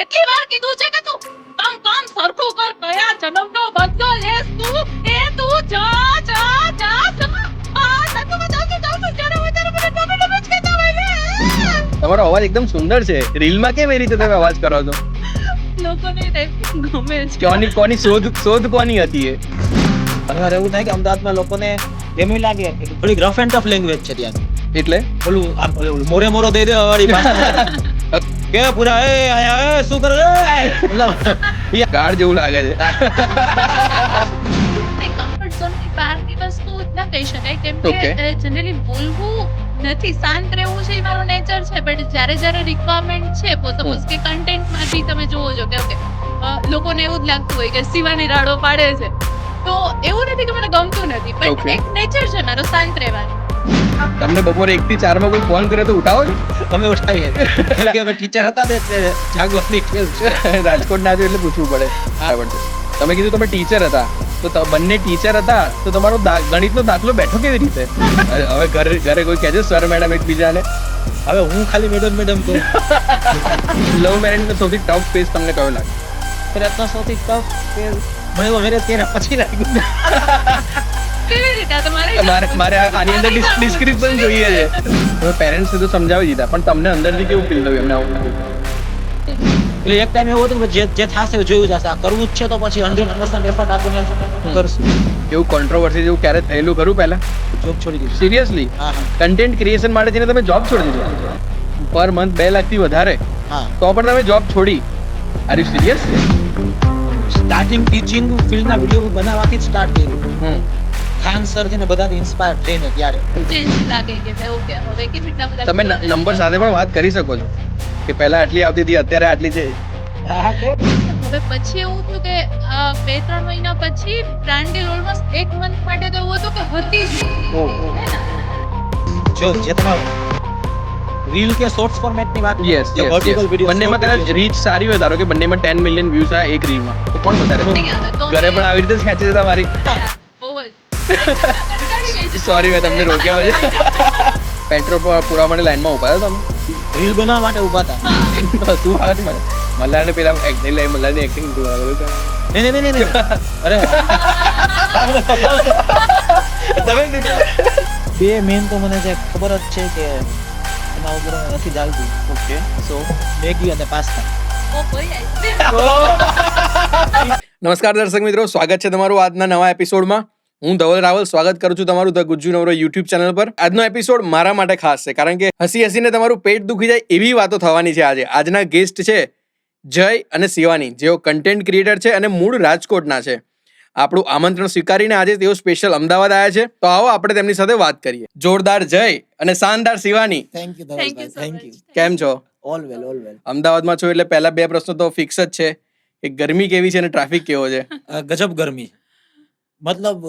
કેટલી વાર કીધું છે કે તું કામ સરખું કર. કયા જન્મનો બદલો લેસ તું? એ તું જા જા જા જા. આ તને જાઉં જ્યારે વધારે મને ટોમેટો જ કહેતા હોય ને. તમારો અવાજ એકદમ સુંદર છે. રીલમાં કેમ એ રીતે તમે અવાજ કરો છો? લોકોને રેપિંગ ગમે છે. કોની શોધ કોની હતી એ? ઘણીવાર એવું થાય કે અમદાવાદમાં લોકોને એમ લાગે કે થોડીક રફ એન્ડ ટફ લેંગ્વેજ છે ત્યાં. એટલે ઓલું આમ ઓલું મોરે દઈ દે વાળી ભાષા કે પૂરા એ આયા એ શું કરે મતલબ ગાઢ જેવું લાગે છે. કમ્ફર્ટ ઝોન ની બહારની વસ્તુ ના કહી શકાય કેમ કે Okay. જનરલી બોલવું નથી, શાંત રહેવું છે એ મારો નેચર છે. બટ જ્યારે રિક્વાયરમેન્ટ છે સપોઝ કે કન્ટેન્ટમાંથી તમે જોવો છો કે ઓકે લોકોને એવું જ લાગતું હોય કે શિવાની રાડો પાડે છે, તો એવું નથી કે મને ગમતું નથી, બટ Okay. એક નેચર છે મારો શાંત રહેવાનું. તમને બપોરે 1 થી 4 માં કોઈ ફોન કરે તો ઉઠાવો છો? અમે ઉઠાવીએ કેમ કે અમે ટીચર હતા ને એટલે જાગવાની ટેવ છે. રાજકોટ ના છો એટલે પૂછવું પડે. બરાબર છે. તમે કીધું તમે ટીચર હતા, તો બંને ટીચર હતા તો તમારો ગણિતનો દાખલો બેઠો કેવી રીતે? હવે ઘરે કોઈ કહેજો સર મેડમ એકબીજાને. હવે હું ખાલી મેડમ કહું. લવ મેરેજનો સૌથી ટફ ફેઝ તમને કયો લાગે? પ્રયત્ન સૌથી ટફ મને તો મેરેજ કર્યા પછી લાગ્યું. કેવી રીતે આ તમારે મારે આની અંદર ડિસ્ક્રિપ્શન જોઈએ છે. તમે પેરેન્ટ્સ તો સમજાવી દીધા, પણ તમને અંદરથી કેવું ફીલ થયું એમને આવું? એટલે એક ટાઈમ એવું હતું કે જે થશે એ જોયું જશે, આ કરવું જ છે તો પછી 100% એફર્ટ આપીને કરશું. એવું કોન્ટ્રોવર્સી જેવું ક્યારે થયેલું ખરું પહેલા? જોબ છોડી દીધું. સિરિયસલી? હા કન્ટેન્ટ ક્રિએશન માટે જઈને તમે જોબ છોડી દીધો? પર મંથ 2 લાખથી વધારે, હા. તો પણ તમે જોબ છોડી? Are you serious? Starting teaching ફિલ્ડના વિડીયો બનાવવાથી જ સ્ટાર્ટ કર્યું. ખાન સર છે ને બધાથી ઇન્સ્પાયર થઈને ત્યારે. ચેન્જ લાગે કે ભાઈ ઓકે હવે કેમ એટલા બધા તમે નંબર સાથે પણ વાત કરી શકો છો કે પહેલા આટલી આવતી હતી, અત્યારે આટલી છે. હવે પછી એવું થયું કે 2-3 મહિના પછી બ્રાન્ડ ડીલ ઓલમોસ્ટ 1 મંથ માટે તો એવું હતું કે હતી જ નહીં. હે ને? જો જે તમારો રીલ કે શોર્ટ્સ ફોર્મેટની વાત યસ જે vertical video બંનેમાં કદાચ રીચ સારી હોય, ધારો કે બંનેમાં 10 મિલિયન વ્યૂઝ આ એક રીલમાં, તો કોણ વધારે? ઘરે પણ આવી રીતે જ ખેંચી જતા મારી. બહુ જ કંટાળી ગઈ છું. સોરી મેં તમને રોક્યા છે. પેટ્રોલ પૂરા માટે લાઈનમાં ઉભા હતા તમે? રીલ બનાવવા માટે ઊભા હતા. શું વાત છે? મલ્હારને પેલા એક્ટિંગ લાઈ મલ્હારની એક્ટિંગ નહીં. અરે તમે બે મેન તો મને જે ખબર જ છે કે એના ઉપર નથી ચાલતું. ઓકે સો મેગી અને પાસ્તા. ઓ કોઈ આઈસ્ક્રીમ. નમસ્કાર દર્શક મિત્રો, સ્વાગત છે તમારું આજના નવા એપિસોડમાં. હું ધવલ રાવલ સ્વાગત કરું છું તમારું ધ ગુજ્જુ નવરો યુટ્યુબ ચેનલ પર. આજનો એપિસોડ મારા માટે ખાસ છે, કારણ કે હસી હસીને તમારું પેટ દુખી જાય એવી વાતો થવાની છે આજે. આજના ગેસ્ટ છે જય અને શિવાની, જેઓ કન્ટેન્ટ ક્રિએટર છે અને મૂળ રાજકોટના છે. આપણું આમંત્રણ સ્વીકારીને આજે તેઓ સ્પેશિયલ અમદાવાદ આવ્યા છે, તો આવો આપણે તેમની સાથે વાત કરીએ. જોરદાર જય અને શાનદાર Shivani, thank you Thank you so thank much. You. કેમ છો? All well. અમદાવાદમાં છો એટલે પહેલા 2 પ્રશ્નો તો ફિક્સ જ છે કે ગરમી કેવી છે અને ટ્રાફિક કેવો છે? ગજબ ગરમી. મતલબ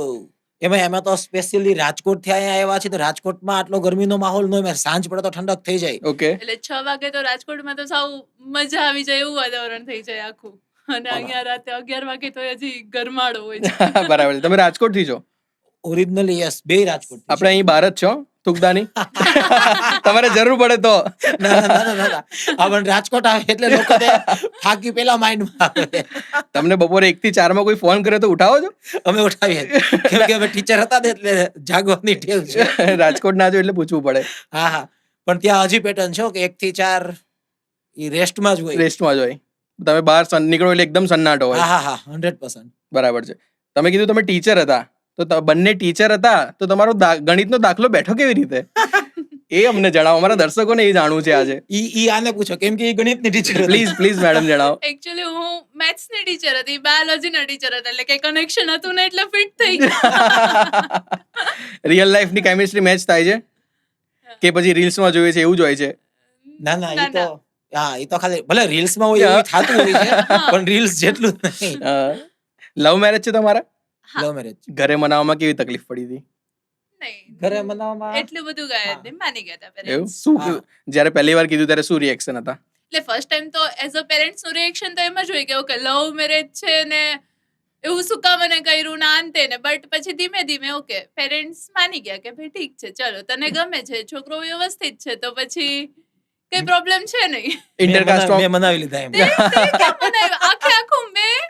એમાં તો સ્પેશિયલી રાજકોટ થી અહીંયા આવ્યા છે તો રાજકોટમાં આટલો ગરમીનો માહોલ ન હોય. સાંજ પડે તો ઠંડક થઈ જાય. ઓકે એટલે 6 વાગે તો રાજકોટમાં તો સાવ મજા આવી જાય એવું વાતાવરણ થઈ જાય આખું, અને અહીંયા રાતે 11 વાગે તો હજી ગરમાળો હોય છે. બરાબર છે. તમે રાજકોટથી છો? ઓરિજિનલી યસ, બે રાજકોટ. આપણે અહીં બહાર જ છો થુકદાની. તમારે જરૂર પડે તો. ના. પણ રાજકોટ આવે એટલે લોકો થાકી પેલા માઇન્ડમાં આવે. તમને બપોરે 1 થી 4 માં કોઈ ફોન કરે તો ઉઠાવો છો? અમે ઉઠાવીએ કેમ કે અમે ટીચર હતા ને એટલે જાગવાની ટેવ છે. રાજકોટ ના છો એટલે પૂછવું પડે. હા. પણ ત્યાં હજી પેટર્ન છે કે 1 થી 4 ઈ રેસ્ટમાં જ હોય. રેસ્ટમાં જ હોય. તમે બહાર નીકળો એટલે એકદમ સન્નાટો હોય. હા 100%. બરાબર છે. તમે કીધું તમે ટીચર હતા, તો બંને ટીચર હતા તો તમારો ગણિતનો દાખલો બેઠો કેવી રીતે? એ અમને જણાવો, અમારા દર્શકોને એ જાણવું છે આજે. ઈ આને પૂછો કેમ કે ઈ ગણિતની ટીચર પ્લીઝ મેડમ જણાવો. એકચ્યુઅલી હું મેથ્સની ટીચર હતી, બાયોલોજીના ટીચર હતા, એટલે કઈ કનેક્શન હતું ને એટલે ફિટ થઈ ગયા. રિયલ લાઈફની કેમિસ્ટ્રી મેચ થાય છે કે પછી રીલ્સમાં જોઈએ છે એવું જ હોય છે? ના ઈ તો ઈ તો ખાલી ભલે રીલ્સમાં હોય એવું થતું હોય છે પણ રીલ્સ જેટલું જ નહીં. લવ મેરેજ છે તમારા? હા. Love marriage. ઘરે મનાવવામાં કેવી તકલીફ પડી હતી? નહીં, ઘરે મનાવવામાં એટલું બધું ગયા નહીં, માની ગયા હતા એવું parents. શું હા. જ્યારે પહેલી વાર કીધું ત્યારે શું રિએક્શન હતા? એટલે ફર્સ્ટ ટાઈમ તો એઝ અ પેરેન્ટ્સ નું રિએક્શન તો એમ જ હોય કે ઓકે લવ મેરેજ છે ને એવું શું કામ મને કર્યું ને આંતે ને, બટ પછી ધીમે ધીમે ઓકે પેરેન્ટ્સ માની ગયા કે ભાઈ ઠીક છે, ચલો તને ગમે છે, છોકરો વ્યવસ્થિત છે, તો પછી કઈ પ્રોબ્લેમ છે નહીં. ઇન્ટરકાસ્ટ મેં મનાવી લીધા એમ. તે કેમ બનાવ્યું? આખું મેં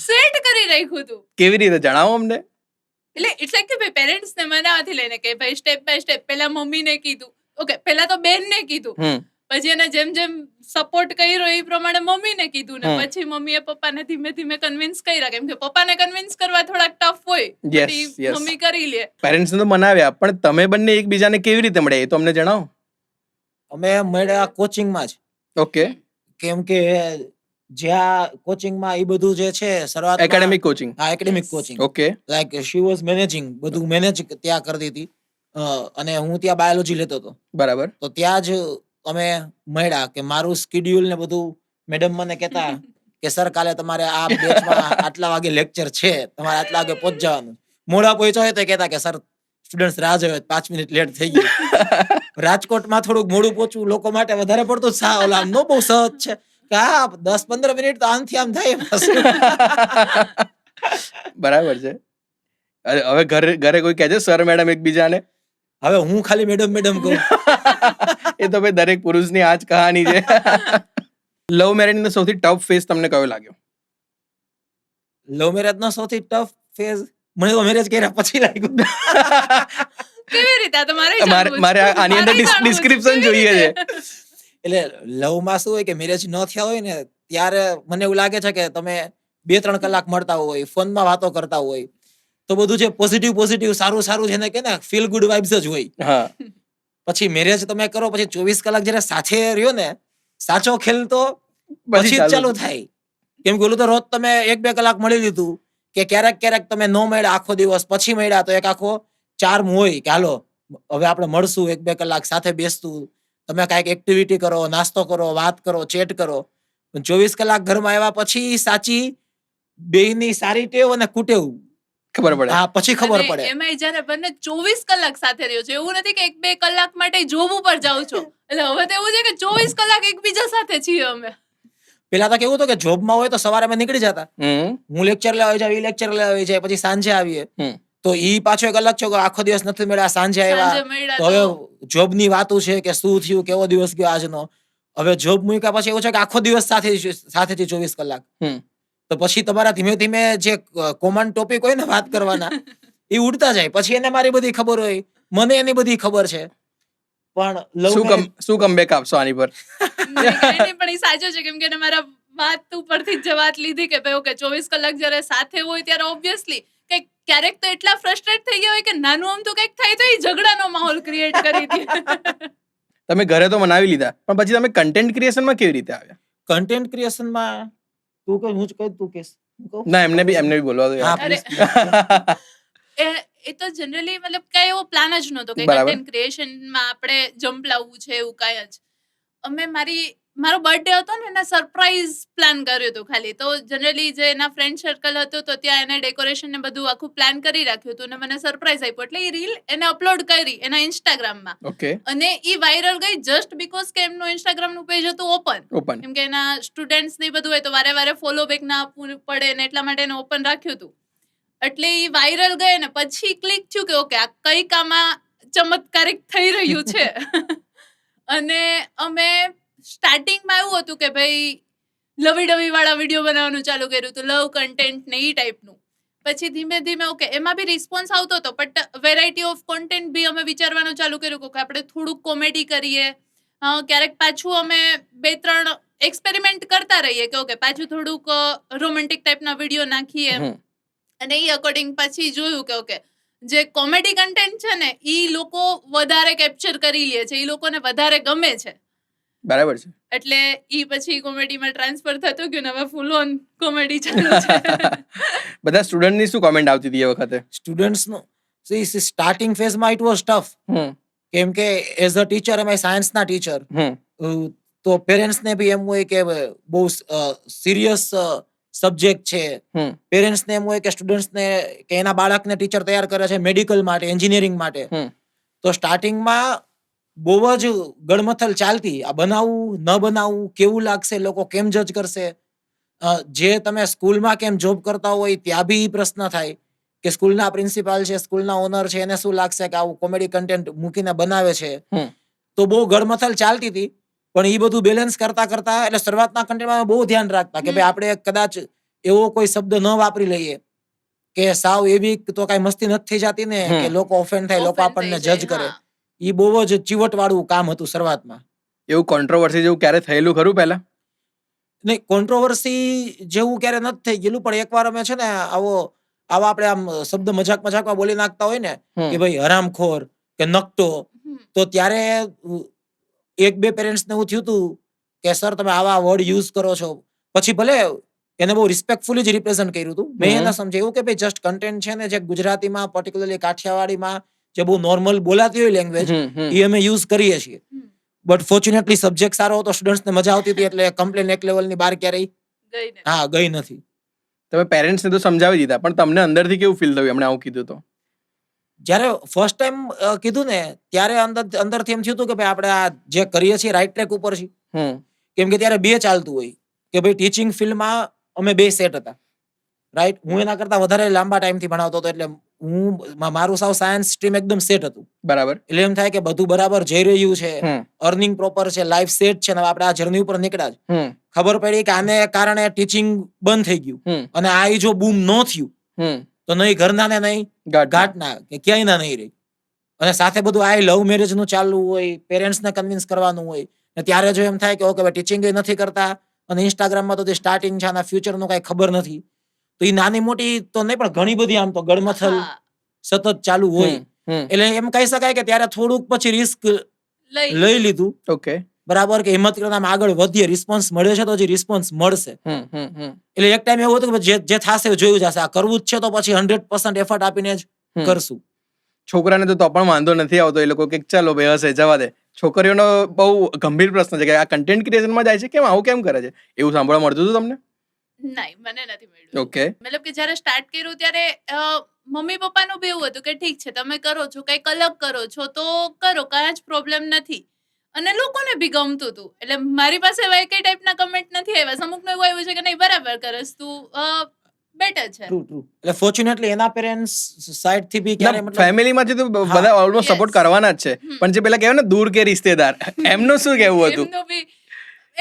સેટ કરી રાખ્યું હતું. કેવી રીતે જણાવો અમને. એટલે ઇટ્સ લાઈક કે ભાઈ પેરેન્ટ્સ ને મનાવાથી લઈને કે ભાઈ સ્ટેપ બાય સ્ટેપ પહેલા મમ્મીને કીધું, ઓકે પહેલા તો બેનને કીધું, પછી એને જેમ જેમ સપોર્ટ કર્યો એ પ્રમાણે મમ્મીને કીધું ને પછી મમ્મીએ પપ્પાને ધીમે ધીમે કન્વિન્સ કર્યા, કેમ કે પપ્પાને કન્વિન્સ કરવા થોડાક ટફ હોય, Yes, but yes. મમ્મી કરી લે. પેરેન્ટ્સ તો મનાવ્યા, પણ તમે બંને એકબીજાને કેવી રીતે મળ્યા એ તો અમને જણાવો. અમે મળ્યા કોચિંગમાં જ. ઓકે. કેમ કે જ્યાં કોચિંગમાં એ બધું જે છે શરૂઆત એકેડેમિક કોચિંગ. હા, academic coaching. Okay. Like she was managing, બધું મેનેજ ત્યાં કરતી હતી અને હું ત્યાં બાયોલોજી લેતો હતો. બરાબર. તો ત્યાં જ અમે મળ્યા કે મારું સ્કેડ્યુલ ને બધું મેડમ મને કહેતા કે સર કાલે તમારે આ બેચમાં આટલા વાગે લેક્ચર છે, તમારે આટલા વાગે પહોંચ જવાનું. મોડા પહોંચ્યો હોય તો કહેતા કે સર સ્ટુડન્ટ્સ રાહ જોવે, 5 મિનિટ લેટ થઈ ગઈ. રાજકોટમાં થોડુંક મોડું પહોંચવું લોકો માટે વધારે પડતું ઓલા નો બહુ સહજ છે કે હા 10-15 મિનિટ તો આમથી આમ થાય એમાં શું. બરાબર છે. હવે ઘરે કોઈ કહે છે સર મેડમ એકબીજાને? હવે હું ખાલી મેડમ મેડમ કહું. એ તો ભાઈ દરેક પુરુષની આ જ કહાની છે. લવ મેરેજ નો સૌથી ટફ ફેઝ તમને કયો લાગ્યો? લવ મેરેજ નો સૌથી ટફ ફેઝ મને તો મેરેજ કર્યા પછી લાગ્યું. કેવી રીતે? આ તો મારે આની અંદર ડિસ્ક્રિપ્શન જોઈએ છે. એટલે લવ માં શું હોય કે મેરેજ ન થયા હોય ને ત્યારે મને એવું લાગે છે કે તમે 2-3 કલાક મળતા હોય, ફોનમાં વાતો કરતા હોય, તો બધું જે પોઝિટિવ સારું જેને કે ને ફીલ ગુડ વાઇબ્સ જ હોય. પછી મેરેજ તમે કરો પછી 24 કલાક જયારે સાથે રહ્યો ને, સાચો ખેલ તો પછી જ ચાલુ થાય. કેમ કે ઓલું તો રોજ તમે 1-2 કલાક મળી લીધું કે ક્યારેક તમે ન મળ્યા આખો દિવસ, પછી મળ્યા તો એક આખો ચાર્મ હોય કે હાલો હવે આપણે મળશું, 1-2 કલાક સાથે બેસતું, તમે કાંઈક એક્ટિવિટી કરો, નાસ્તો કરો, વાત કરો, ચેટ કરો. 24 કલાક ઘરમાં આવ્યા પછી સાચી બેયની સારી ટેવ અને કુટેવ ખબર પડે. હા, પછી ખબર પડે. એમાં જયારે બંને 24 કલાક સાથે રહ્યો છે, એવું નથી કે 1-2 કલાક માટે જોબ ઉપર જાઉં છો. એટલે હવે તો એવું છે કે 24 કલાક એકબીજા સાથે છીએ અમે. પેલા તો કેવું હતું કે જોબમાં હોય તો સવારે અમે નીકળી જતા, હું લેક્ચર લેવા આવી જાવ, એ લેક્ચર લેવા આવી જાય, પછી સાંજે આવીએ. તો ઈ પાછો એક અલગ છે કે આખો દિવસ નથી મળ્યા, સાંજે આવ્યા તો હવે જોબની વાતો છે કે શું થયું, કેવો દિવસ ગયો આજનો. હવે જોબ મૂક્યા પછી એવું છે કે આખો દિવસ સાથેથી 24 કલાક. તો પછી તમારા ધીમે ધીમે જે કોમન ટોપિક હોય ને વાત કરવાના એ ઉડતા જાય. પછી એને મારી બધી ખબર હોય, મને એની બધી ખબર છે. પણ શું કમબેક આપશો આની પર? પણ એ સાચું છે, કેમ કે મારા વાત ઉપરથી જ વાત લીધી કે ભાઈ ઓકે 24 કલાક જયારે સાથે હોય ત્યારે ઓબ્વિયસલી કઈક ક્યારેક તો એટલા ફ્રસ્ટ્રેટ થઈ ગયા હોય કે નાનું આમતું કઈક થાય તો એ ઝઘડાનો માહોલ ક્રિએટ કરી દે. તમે ઘરે તો મનાવી લીધા, પણ પછી તમે કન્ટેન્ટ ક્રિએશનમાં કેવી રીતે આવ્યા? કન્ટેન્ટ ક્રિએશનમાં તું કે હું જ કહું, તું કેસ? ના, એમને બી બોલવા દો યાર. એ તો જનરલી મતલબ કઈ એવો પ્લાન જ નહોતો કે કન્ટેન્ટ ક્રિએશનમાં આપણે જમ્પ લાવવું છે એવું કાંઈ જ. અમે મારો બર્થડે હતો ને એના સરપ્રાઈઝ પ્લાન કર્યું હતું ખાલી. તો જનરલી જે એના ફ્રેન્ડ સર્કલ હતું તો ત્યાં એને ડેકોરેશન ને બધું આખું પ્લાન કરી રાખ્યું હતું અને મને સરપ્રાઈઝ આપ્યો. એટલે એ રીલ એને અપલોડ કરી એના ઇન્સ્ટાગ્રામમાં. અને એ વાયરલ ગઈ જસ્ટ બીકોઝ કે એમનું ઇન્સ્ટાગ્રામનું પેજ હતું ઓપન. કેમ કે એના સ્ટુડન્ટ્સ ને બધું હોય તો વારે ફોલો બેક ના આપવું પડે ને એટલા માટે એને ઓપન રાખ્યું હતું. એટલે એ વાયરલ ગઈ ને પછી ક્લિક થયું કે ઓકે આ કઈક આમાં ચમત્કારિક થઈ રહ્યું છે. અને અમે સ્ટાર્ટિંગમાં એવું હતું કે ભાઈ લવી ડવી વાળા વિડીયો બનાવવાનું ચાલુ કર્યું હતું, લવ કન્ટેન્ટ ને ઈ ટાઈપનું. પછી ધીમે ધીમે ઓકે એમાં બી રિસ્પોન્સ આવતો હતો, બટ વેરાયટી ઓફ કોન્ટેન્ટ બી અમે વિચારવાનું ચાલુ કર્યું કે આપણે થોડુંક કોમેડી કરીએ, ક્યારેક પાછું અમે 2-3 એક્સપેરિમેન્ટ કરતા રહીએ કે ઓકે પાછું થોડુંક રોમેન્ટિક ટાઈપના વિડીયો નાખીએ. અને એ અકોર્ડિંગ પછી જોયું કે ઓકે જે કોમેડી કન્ટેન્ટ છે ને ઈ લોકો વધારે કેપ્ચર કરી લે છે, ઈ લોકોને વધારે ગમે છે. બરાબર છે. એટલે ઈ પછી કોમેડીમાં ટ્રાન્સફર થતું ગયું ને હવે ફૂલ ઓન કોમેડી ચાલુ છે. બધા સ્ટુડન્ટની શું કોમેન્ટ આવતી હતી એ વખતે? સ્ટુડન્ટ્સનો સ્ટાર્ટિંગ ફેઝમાં ઇટ વોઝ ટફ. કેમ કે એઝ અ ટીચર, અમે સાયન્સના ટીચર, તો પેરેન્ટ્સને બી એમ હોય કે બહુ સિરિયસ સબ્જેક્ટ છે. પેરેન્ટ્સને એમ હોય કે સ્ટુડન્ટ્સને કે એના બાળકને ટીચર તૈયાર કરે છે મેડિકલ માટે, એન્જિનિયરિંગ માટે. તો સ્ટાર્ટિંગમાં બહુ જ ગડમથલ ચાલતી, આ બનાવવું ન બનાવવું, કેવું લાગશે, લોકો કેમ જજ કરશે. જે તમે સ્કૂલમાં કેમ જોબ કરતા હોય ત્યાં બી પ્રશ્ન થાય કે સ્કૂલના પ્રિન્સિપાલ છે, સ્કૂલના ઓનર છે, એને શું લાગશે કે આવું કોમેડી કન્ટેન્ટ મૂકીને બનાવે છે. તો બહુ ગડમથલ ચાલતી હતી. પણ એ બધું બેલેન્સ કરતા કરતા એટલે શરૂઆતના કન્ટેન્ટમાં બહુ ધ્યાન રાખતા કે ભાઈ આપણે કદાચ એવો કોઈ શબ્દ ન વાપરી લઈએ કે સાવ એવી તો કઈ મસ્તી નથી થઈ જતી ને કે લોકો ઓફેન્ડ થાય, લોકો Offend આપણને થઈ જાય, જજ કરે. હા. એ બહુ જ ચીવટ વાળું કામ હતું શરૂઆતમાં. એવું કોન્ટ્રોવર્સી જેવું ક્યારે થયેલું ખરું પહેલા? નહીં, કોન્ટ્રોવર્સી જેવું ક્યારે નથી થઈ ગયેલું, પણ એકવાર અમે છે ને આવા આપણે આમ શબ્દ મજાકમાં બોલી નાખતા હોય ને કે ભાઈ હરામખોર કે નકટો, તો ત્યારે એક બે પેરેન્ટ્સ ને એવું થયું હતું કે સર તમે આવા વર્ડ યુઝ કરો છો. પછી ભલે એને બહુ રિસ્પેક્ટફુલી જ રિપ્રેઝન્ટ કર્યું હતું. મેં એને સમજાવ્યું કે ભાઈ જસ્ટ કન્ટેન્ટ છે ને જે ગુજરાતીમાં પર્ટિક્યુલરલી કાઠિયાવાડીમાં જે બહુ નોર્મલ બોલાતી હોય લેંગ્વેજ એ અમે યુઝ કરીએ છીએ. બટ ફોર્ચ્યુનેટલી સબ્જેક્ટ સારો હતો, સ્ટુડન્ટ્સને મજા આવતી હતી, એટલે કમ્પ્લેન એક લેવલની બહાર ક્યારેય ગઈ નથી. તમે પેરેન્ટ્સને તો સમજાવી દીધા, પણ તમને અંદરથી કેવું ફીલ થયું એમણે આવું કીધું તો? જ્યારે ફર્સ્ટ ટાઈમ કીધું ને ત્યારે અંદરથી એમ થયું હતું કે ભાઈ આપણે આ જે કરીએ છીએ રાઈટ ટ્રેક ઉપર છીએ. કેમ કે ત્યારે બે ચાલતું હોય કે ભાઈ ટીચિંગ ફિલ્ડમાં અમે બે સેટ હતા, રાઈટ. હું એના કરતા વધારે લાંબા ટાઈમથી ભણાવતો હતો, એટલે મારું સાવ સાયન્સ સ્ટ્રીમ એકદમ સેટ હતું. બરાબર. એટલે એમ થાય કે બધું બરાબર જઈ રહ્યું છે, અર્નિંગ પ્રોપર છે, લાઈફ સેટ છે, ને આપણે આ જર્ની ઉપર નીકળ્યા છે. ખબર પડી કે આને કારણે ટીચિંગ બંધ થઈ ગયું, અને આ જો બૂમ ન થયું તો નહીં ઘરના ને નહીં ઘાટના કે ક્યાંય ના નહીં રહી. અને સાથે બધું આ લવ મેરેજ નું ચાલુ હોય, પેરેન્ટ્સ ને કન્વિન્સ કરવાનું હોય, ને ત્યારે જો એમ થાય કે ઓકે ટીચિંગ નથી કરતા અને ઇન્સ્ટાગ્રામમાં તો સ્ટાર્ટિંગ છે, આના ફ્યુચર નું કઈ ખબર નથી, તો એ નાની મોટી તો નહીં પણ ઘણી બધી આમ તો ગડમથલ સતત ચાલુ હોય. એટલે એમ કહી શકાય કે ત્યારે થોડુંક પછી રિસ્ક લઈ લીધું. ઓકે. બરાબર, કે હિંમત કરીને આગળ વધીએ, રિસ્પોન્સ મળે છે તો હજી રિસ્પોન્સ મળશે. એટલે એક ટાઈમ એવું હતું કે જે થશે જોયું જશે, આ કરવું જ છે તો પછી 100% એફર્ટ આપીને જ કરશું. છોકરાને તો પણ વાંધો નથી આવતો, એ લોકો કે ચાલો ભાઈ હશે જવા દે. છોકરીઓનો બહુ ગંભીર પ્રશ્ન છે કે આ કન્ટેન્ટ ક્રિએશનમાં જાય છે, કેમ આવું કેમ કરે છે? એવું સાંભળવા મળતું હતું તમને? નહીં, મને નથી મળ્યું. ઓકે. મતલબ કે જ્યારે સ્ટાર્ટ કર્યું ત્યારે મમ્મી પપ્પાનું બી એવું હતું કે ઠીક છે તમે કરો છો, કંઈક અલગ કરો છો તો કરો, કાંઈ જ પ્રોબ્લેમ નથી. અને લોકોને બી ગમતું હતું, એટલે મારી પાસે એવા કઈ ટાઈપના કમેન્ટ નથી આવ્યા. અમુકનું એવું આવ્યું છે કે નહીં બરાબર કરસ તું, બેટર છે. ટ્રુ. એટલે ફોર્ચ્યુનેટલી એના પેરેન્ટ્સ સાઈડ થી બી ક્યારે મતલબ ફેમિલીમાંથી તો બધા ઓલમોસ્ટ સપોર્ટ કરવાના જ છે, પણ જે પેલા કહેવાય ને દૂર કે રિશ્તેદાર, એમનું શું કહેવું હતું? એમનું બી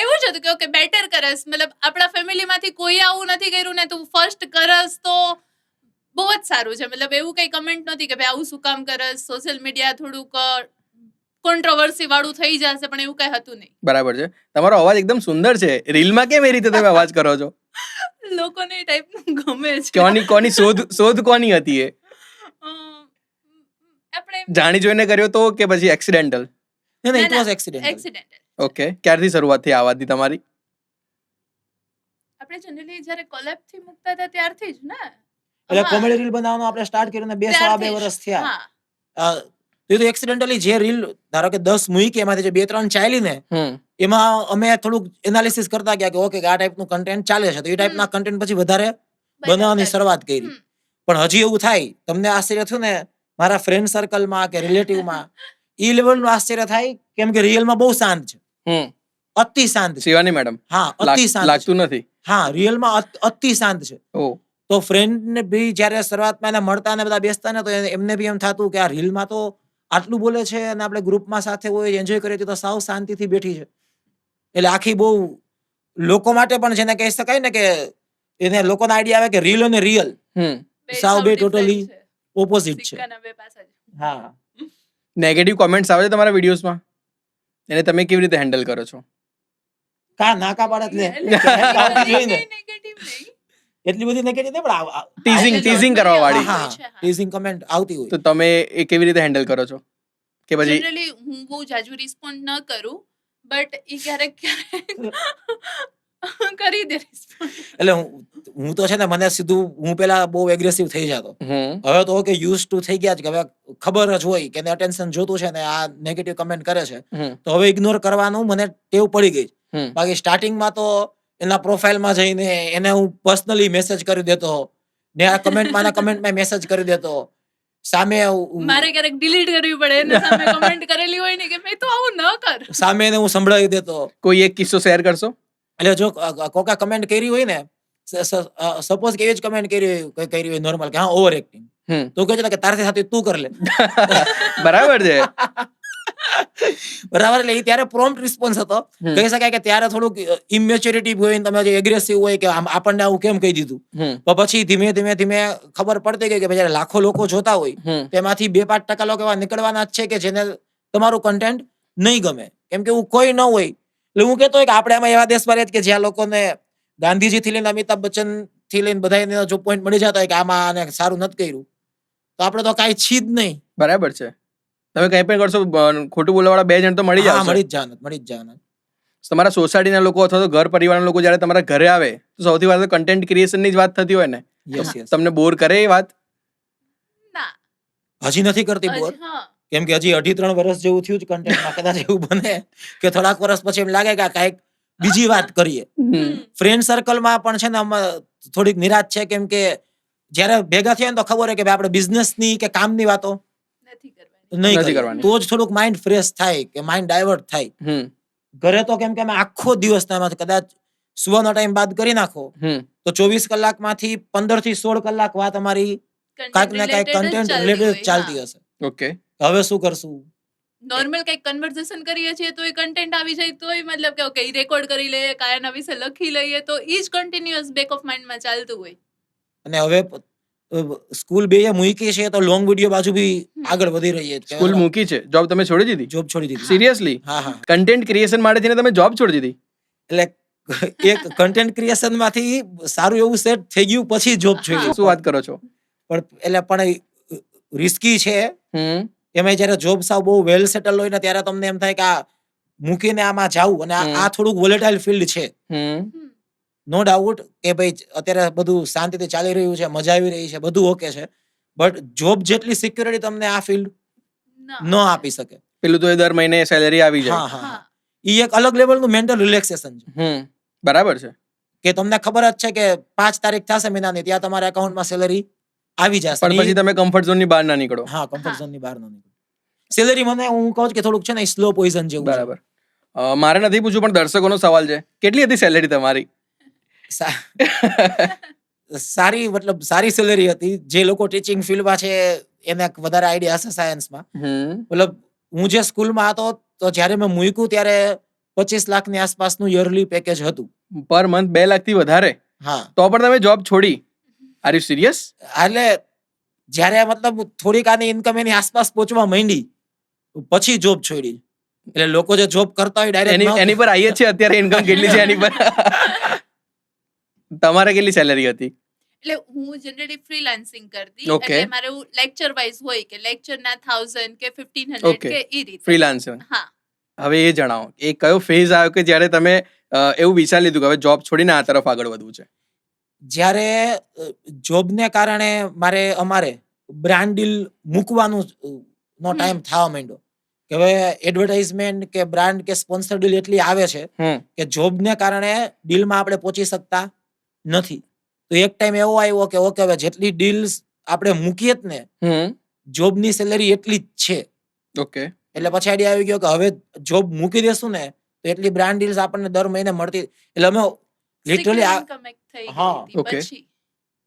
એવું જ હતું કે ઓકે બેટર કરસ, મતલબ આપણા ફેમિલીમાંથી કોઈ આવું નથી કર્યું ને તું ફર્સ્ટ કરસ તો બહુ જ સારું છે. મતલબ એવું કઈ કમેન્ટ નથી કે ભાઈ આવું શું કામ કરસ, સોશિયલ મીડિયા થોડુંક કોન્ટ્રોવર્સી વાળું થઈ જશે, પણ એવું કઈ હતું નહીં. બરાબર છે. તમારો અવાજ એકદમ સુંદર છે, રીલમાં કેમ એ રીતે તમે અવાજ કરો છો? લોકોને એ ટાઈપનું ગમે છે. કોની શોધ કોની હતી એ? આપણે જાણી જોઈને કર્યો તો કે પછી એક્સિડેન્ટલ? નહીં, it was accident. Accidental. Okay. ક્યારથી શરૂઆત થઈ આવાજની તમારી? આપણે જનરલી જ્યારે કોલેબ થી મુકતા હતા ત્યારથી જ ને. એટલે કોમેડી રીલ બનાવવાનું આપણે સ્ટાર્ટ કર્યું ને 2 વર્ષ થયા. તો એક્સિડેન્ટલી જે રીલ ધારો કે 10 મૂકી, એમાંથી જે 2-3 ચાલી ને એમાં અમે થોડુંક એનાલિસિસ કરતા ગયા કે ઓકે આ ટાઈપનું કન્ટેન્ટ ચાલે છે, તો એ ટાઈપના કન્ટેન્ટ પછી વધારે બનાવવાની શરૂઆત કરી. પણ હજી એવું થાય, તમને આશ્ચર્ય થયું ને મારા ફ્રેન્ડ સર્કલમાં કે રિલેટિવમાં, ઈ લેવલનું આશ્ચર્ય થાય, કેમ કે રિયલમાં બહુ શાંત છે, અતિ શાંત છે. શિવાની મેડમ? હા, અતિ શાંત લાગતું નથી. હા, રિયલમાં અતિ શાંત છે. તો ફ્રેન્ડ ને બી જયારે શરૂઆતમાં એને મળતા ને બધા બેસતા ને, તો એમને બી એમ થતું કે આ રીલમાં તો આટલું બોલે છે અને આપણે ગ્રુપમાં સાથે હોય એન્જોય કરીએ તો સાવ શાંતિથી બેઠી છે. એટલે આખી બહુ લોકો માટે પણ જેને કહી શકાય ને કે એને લોકોનો આઈડિયા આવે કે રીલ અને રિયલ સાવ બે ટોટલી ઓપોઝિટ છે. હા. નેગેટિવ કોમેન્ટ્સ આવે છે તમારા વિડીયોઝમાં, એને તમે કેવી રીતે હેન્ડલ કરો છો? નાકા પાડત લે એટલી બધી નેગેટિવ નહીં, પણ ટીઝિંગ કરવા વાળી. ટીઝિંગ કમેન્ટ આવતી હોય તો તમે એ કેવી રીતે હેન્ડલ કરો છો? કે પછી જનરલી હું બહુ જાજુ રિસ્પોન્ડ ન કરું, બટ ઈ ક્યારેક કરી દે રિસ્પોન્ડ. એટલે હું તો છે ને, મને સીધું હું પેલા બહુ એગ્રેસિવ થઈ જતો. હવે તો ઓકે યુઝ ટુ થઈ ગયા છે કે હવે ખબર જ હોય કે અટેન્શન જોતું છે ને આ નેગેટિવ કમેન્ટ કરે છે, તો હવે ઇગ્નોર કરવાનું મને ટેવ પડી ગઈ. બાકી સ્ટાર્ટિંગમાં તો એના પ્રોફાઇલમાં જઈને એને હું પર્સનલી મેસેજ કરી દેતો, ને આ કમેન્ટમાં મેસેજ કરી દેતો. સામે મારે ક્યારેક ડિલીટ કરવી પડે, એને સામે કમેન્ટ કરેલી હોય ને કે મેં તો આવું ન કર, સામે એને હું સંભળાવી દેતો. કોઈ એક કિસ્સો શેર કરશો? એટલે જો કોકા કમેન્ટ કરી હોય ને, સપોઝ કે એ જ કમેન્ટ કરી હોય નોર્મલ કે હા ઓવર એક્ટિંગ, તો કહે છે કે તારથી સાથે તું કર લે. બરાબર છે. બરાબર, એટલે એ ત્યારે પ્રોમ્પ્ટ રિસ્પોન્સ હતો. હમ. કહી શકાય કે ત્યારે થોડુંક ઇમેચ્યોરિટી હોય ને તમે જે એગ્રેસિવ હોય કે આપણને આવું કેમ કહી દીધું. હમ તો પછી ધીમે ધીમે ધીમે ખબર પડતી ગઈ કે ભાઈ જ્યારે લાખો લોકો જોતા હોય હમ તેમાંથી 2-5% લોકો એવા નીકળવાના જ છે કે જેને તમારું કન્ટેન્ટ નહીં ગમે, કેમ કે એવું કોઈ ન હોય. એટલે હું કહેતો હોય કે આપણે આમાં એવા દેશમાં રહે કે જ્યાં લોકોને ગાંધીજી થી લઈને અમિતાભ બચ્ચન થી લઈને બધા જો પોઈન્ટ મળી જતા હોય કે આમાં આને સારું નથી કર્યું, તો આપણે તો કાંઈ છી જ નહીં. બરાબર છે. તમે કંઈ પણ કરશો ખોટું બોલવાવાળા 2 જણ તો મળી હા, જશે. મળી જ જવાના. તમારા સોસાયટીના લોકો અથવા તો ઘર પરિવારના લોકો જ્યારે તમારા ઘરે આવે તો સૌથી વધારે કન્ટેન્ટ ક્રિએશનની જ વાત થતી હોય ને. Yes yes. તમને બોર કરે એ વાત? ના હજી નથી કરતી બોર, હા કેમ કે હજી 2.5-3 વર્ષ જેવું થયું જ કન્ટેન્ટમાં. કદાચ એવું બને કે થોડાક વર્ષ પછી એમ લાગે કે આ કાંઈક બીજી વાત કરીએ. ફ્રેન્ડ સર્કલમાં પણ છે ને થોડીક નિરાશ છે, કેમ કે જ્યારે ભેગા થયા ને તો ખબર હોય કે ભાઈ આપણે બિઝનેસની કે કામની વાતો નથી કરવાની. નહીં નથી કરીએ. કરવાની. તો જ થોડુંક માઇન્ડ ફ્રેશ થાય કે માઇન્ડ ડાયવર્ટ થાય. હમ ઘરે તો કેમ કે અમે આખો દિવસ એમાંથી કદાચ સુવાનો ટાઈમ બાદ કરી નાખો હમ તો 24 કલાકમાંથી 15 થી 16 કલાક વાત અમારી કાંઈક ને કાંઈક કન્ટેન્ટ રિલેટેડ ચાલતી હશે. ઓકે. હવે શું કરશું? નોર્મલ કઈક કન્વર્ઝેશન કરીએ છીએ તો એ કન્ટેન્ટ આવી જાય તોય મતલબ કે ઓકે રેકોર્ડ કરી લઈએ કાયના વિશે લખી લઈએ તો ઈ જ કન્ટિન્યુઅસ બેક ઓફ માઇન્ડમાં ચાલતું હોય. અને હવે સ્કૂલ બે મૂકી છે તો લોંગ વિડીયો બાજુ બી આગળ વધી રહી છે. સ્કૂલ મૂકી છે, જોબ તમે છોડી દીધી? જોબ છોડી દીધી. સિરિયસલી? હા હા. કન્ટેન્ટ ક્રિએશન માટે થઈને તમે જોબ છોડી દીધી? એટલે એક કન્ટેન્ટ ક્રિએશન માંથી સારું એવું સેટ થઈ ગયું પછી જોબ છોડી. શું વાત કરો છો? પણ રિસ્કી છે. હમ એમાં જયારે જોબ સાવ બહુ વેલ સેટલ હોય ને ત્યારે તમને એમ થાય કે આ મૂકીને આમાં જાવું, અને આ થોડુંક વોલેટાઇલ ફિલ્ડ છે. હમ નો ડાઉટ કે ભાઈ અત્યારે બધું શાંતિથી ચાલી રહ્યું છે, મજા આવી રહી છે, બધું ઓકે છે, બટ જોબ જેટલી સિક્યોરિટી તમને આ ફિલ્ડ ન આપી શકે. પેલું તો એ દર મહિને સેલેરી આવી હા જાય. હા. ઈ એક અલગ લેવલનું મેન્ટલ રિલેક્સેશન છે બરાબર છે. કે તમને ખબર જ છે કે 5 તારીખ થશે મહિનાની ત્યાં તમારા એકાઉન્ટમાં સેલેરી આવી જશે. પણ પછી તમે કમ્ફર્ટ ઝોન ની બહાર ના નીકળો. હા, કમ્ફર્ટ ઝોન ની બહાર ન નીકળો. સેલેરી મને હું કહું છું કે થોડુંક છે ને સ્લો પોઈઝન જેવું છે. બરાબર. મારે નથી પૂછવું પણ દર્શકોનો સવાલ છે, કેટલી હતી સેલેરી તમારી? સારી, મતલબ સારી સેલેરી હતી. જે લોકો ટીચિંગ ફિલ્ડમાં છે એને વધારે આઈડિયા હશે સાયન્સમાં. મતલબ હું જે સ્કૂલમાં હતો તો જ્યારે મેં મૂક્યું ત્યારે 25 લાખની આસપાસનું યરલી પેકેજ હતું. પર મંથ 2 લાખ થી વધારે? હા. તો પણ તમે જોબ છોડી? Are you serious? એટલે જ્યારે મતલબ થોડીક આની ઇન્કમ એની આસપાસ પહોંચવા માંડી પછી જોબ છોડી. એટલે લોકો જે જોબ કરતા હોય ડાયરેક્ટ એની પર આવીએ જ છે અત્યારે ઇન્કમ કેટલી છે એની પર. તમારે કેટલી સેલેરી હતી? એટલે હું જનરલી ફ્રીલાન્સિંગ કરતી, Okay. એટલે મારે લેક્ચર વાઇઝ હોય કે લેક્ચર ના 1000 કે 1500 Okay. કે ઈ રીતે. ફ્રીલાન્સર. હા. હવે એ જણાવો, એ કયો ફેઝ આવ્યો કે જ્યારે તમે એવું વિચારી લીધું કે હવે જોબ છોડીને આ તરફ આગળ વધવું છે? જ્યારે જોબને કારણે અમારે બ્રાન્ડ ડીલ મૂકવાનું નો ટાઈમ થવા માંડ્યો કે હવે એડવર્ટાઇઝમેન્ટ કે બ્રાન્ડ કે સ્પોન્સર ડીલ એટલી આવે છે કે જોબને કારણે ડીલમાં આપણે પહોંચી શકતા નથી. તો એક ટાઈમ એવો આવ્યો કે ઓકે હવે જેટલી ડીલ્સ આપણે મૂકીએ જ ને જોબની સેલેરી એટલી જ છે. ઓકે. એટલે પછી આઈડિયા આવી ગયો કે હવે જોબ મૂકી દેશું ને તો એટલી બ્રાન્ડ ડીલ્સ આપણને દર મહિને મળતી. એટલે અમે લિટરલી Income એક થઈ ગઈ હા, હતી okay. પછી.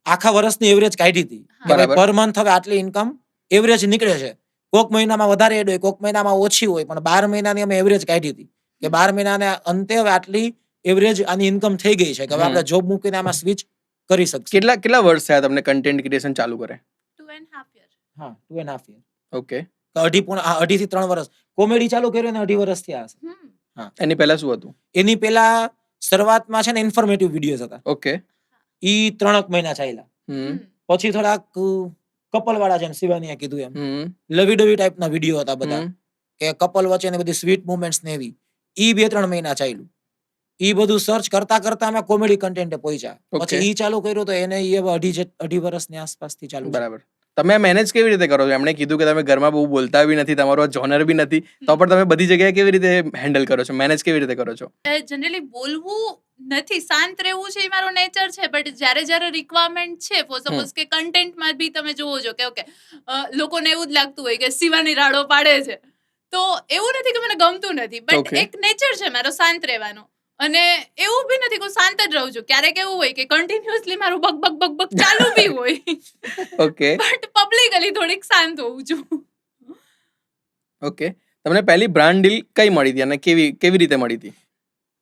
આખા વર્ષની એવરેજ કાઢી હતી કે બરાબર. પર મંથ હવે આટલી ઇન્કમ એવરેજ નીકળે છે. કોક મહિનામાં વધારે એડ હોય, કોક મહિનામાં ઓછી હોય, પણ 12 મહિનાની અમે એવરેજ કાઢી હતી કે 12 મહિનાના અંતે હવે આટલી એવરેજ આની ઇન્કમ થઈ ગઈ છે કે હવે આપણે જોબ મૂકીને આમાં સ્વિચ કરી શકીએ. કેટલા વર્ષ થયા તમને કન્ટેન્ટ ક્રિએશન ચાલુ કરે? 2.5 year. હા, 2.5 year. ઓકે. 2.5 થી 3 વર્ષ. કોમેડી ચાલુ કર્યું ને 2.5 વર્ષ થયા હશે. હમ. એની પહેલા શું હતું? એની પેલા શરૂઆતમાં છે ને ઇન્ફોર્મેટિવ વિડીયોઝ હતા. ઓકે. ઈ 3 મહિના ચાલ્યા. હમ. પછી થોડાક કપલ વાળા છે ને, શિવાનીએ કીધું એમ લવી ડવી ટાઈપના વિડીયો હતા બધા કે કપલ વચ્ચેની બધી સ્વીટ મોમેન્ટ્સ ને એવી. ઈ 2-3 મહિના ચાલ્યું. ઈ બધું સર્ચ કરતા કરતા અમે કોમેડી કન્ટેન્ટ પહોંચ્યા. Okay. પછી ઈ ચાલુ કર્યું તો એને ઈ હવે 2.5 વર્ષની આસપાસથી ચાલુ છે. બરાબર. તમે મેનેજ કેવી રીતે કરો છો? એમણે કીધું કે તમે ઘરમાં બહુ બોલતા બી નથી, તમારો જોનર બી નથી, તો પણ તમે બધી જગ્યાએ કેવી રીતે હેન્ડલ કરો છો, મેનેજ કેવી રીતે કરો છો? જનરલી બોલવું નથી, શાંત રહેવું છે એ મારો નેચર છે, બટ જ્યારે રિક્વાયરમેન્ટ છે, ફોર સપોઝ કે કન્ટેન્ટમાં બી તમે જોવો છો કે ઓકે લોકોને એવું જ લાગતું હોય કે શિવાની રાડો પાડે છે, તો એવું નથી કે મને ગમતું નથી, બટ Okay. એક નેચર છે મારો શાંત રહેવાનો. અને એવું બી નથી કે હું શાંત જ રહું છું, ક્યારેક એવું હોય કે કન્ટિન્યુઅસલી મારું બક બક બક બક ચાલુ બી હોય, ઓકે. બટ પબ્લિકલી થોડીક શાંત હોઉં છું. ઓકે. તમને પહેલી બ્રાન્ડ ડીલ કઈ મળી હતી અને કેવી રીતે મળી હતી?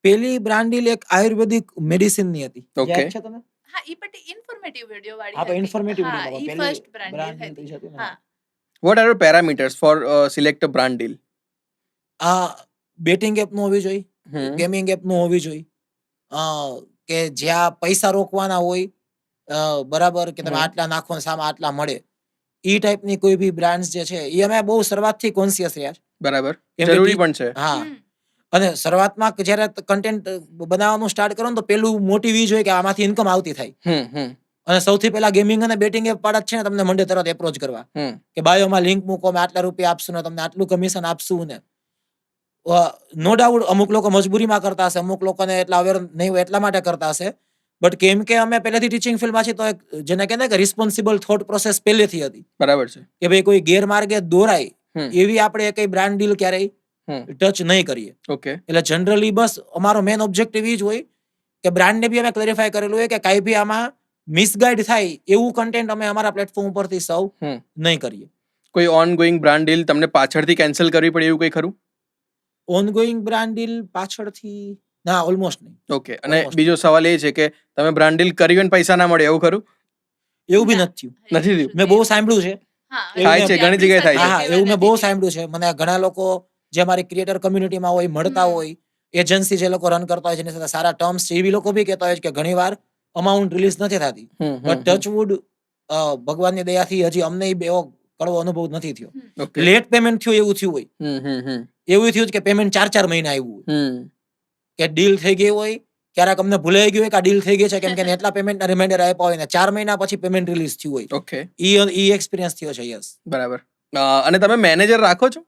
પેલી બ્રાન્ડ ડીલ એક આયુર્વેદિક મેડિસિન ની હતી. Okay. યાદ છે તમને? હા ઈ પટી ઇન્ફોર્મેટિવ વિડિયો વાળી હા, તો હતી. informative હા, video ઈ પેલી ફર્સ્ટ બ્રાન્ડ brand deal હતી. થઈ હતી ને. હા what are parameters for select a brand deal? આ બેટિંગ એપ નું હોવી જોઈએ, હમ ગેમિંગ એપ નું હોવી જોઈએ, કે જ્યાં પૈસા રોકવાના હોય, બરાબર, કે તમે હમ. આટલા નાખો ને સામે આટલા મળે, ઈ ટાઈપની કોઈ બી બ્રાન્ડ્સ જે છે એ અમે બહુ શરૂઆતથી કોન્શિયસ રહ્યા છે. બરાબર, કેમ કે જરૂરી પણ છે. હા, હમ. અને શરૂઆતમાં જ્યારે કન્ટેન્ટ બનાવવાનું સ્ટાર્ટ કરો ને તો પેલું મોટિવ ઈ જ હોય કે આમાંથી ઇન્કમ આવતી થાય. હમ અને સૌથી પહેલા ગેમિંગ અને બેટિંગ એપ વાળા જ છે ને તમને મંડે તરત એપ્રોચ કરવા હમ કે બાયોમાં લિંક મૂકો, અમે આટલા રૂપિયા આપશું ને તમને આટલું કમિશન આપશું ને. નો ડાઉટ અમુક લોકો મજબૂરીમાં કરતા હશે, અમુક લોકોને એટલા અવેર નહીં હોય એટલા માટે કરતા હશે. બટ કેમ કે અમે પહેલેથી ટીચિંગ ફિલ્ડમાં છીએ તો એક જેને કહેવાય કે રિસ્પોન્સિબલ થોટ પ્રોસેસ પહેલેથી હતી બરાબર છે. કે ભાઈ કોઈ ગેરમાર્ગે દોરાય હમ એવી આપણે કઈ બ્રાન્ડ ડીલ ક્યારેય હમ ટચ નહીં કરીએ. ઓકે એટલે જનરલી બસ અમારો મેન ઓબ્જેક્ટિવ ઈ જ હોય કે બ્રાન્ડને બી અમે ક્લેરિફાય કરેલું હોય કે કાંઈ બી આમાં મિસગાઈડ થાય એવું કન્ટેન્ટ અમે અમારા પ્લેટફોર્મ ઉપરથી સર્વ હમ નહીં કરીએ. કોઈ ઓન ગોઈંગ બ્રાન્ડ ડીલ તમને પાછળથી કેન્સલ કરવી પડે એવું કંઈ ખરું? ઓનગોઈંગ બ્રાન્ડ ડીલ પાછળથી ના, ઓલમોસ્ટ નહીં. ઓકે. અને Almost. બીજો સવાલ એ છે કે તમે બ્રાન્ડ ડીલ કરી હોય ને પૈસા ના મળે એવું ખરું? એવું બી ના. નથી થયું. નથી થયું. મેં બહુ સાંભળ્યું છે. હા, થાય છે, ઘણી જગ્યાએ થાય છે. હા, એવું મેં બહુ સાંભળ્યું છે. મને ઘણા લોકો જે મારી ક્રિએટર કમ્યુનિટીમાં હોય, મળતા હમ. હોય, એજન્સી જે લોકો રન કરતા હોય જેની સાથે સારા ટર્મ્સ છે એવી લોકો બી કહેતા હોય છે કે ઘણીવાર અમાઉન્ટ રિલીઝ નથી થતી. બટ ટચવુડ ભગવાનની દયાથી હજી અમને એવો કડવો અનુભવ નથી થયો. ઓકે. લેટ પેમેન્ટ થયું એવું થયું હોય, એવું થયું છે કે પેમેન્ટ 4 મહિના આવ્યું હોય, કે ડીલ થઈ ગઈ હોય, ક્યારેક અમને ભૂલાઈ ગયું હોય કે આ ડીલ થઈ ગઈ છે કેમ કે એને એટલા પેમેન્ટના રિમાઇન્ડર આપ્યા હોય ને 4 મહિના પછી પેમેન્ટ રિલીઝ થયું હોય. ઓકે. ઈ એક્સપિરિયન્સ થયો છે. યસ. બરાબર. અને તમે મેનેજર રાખો છો?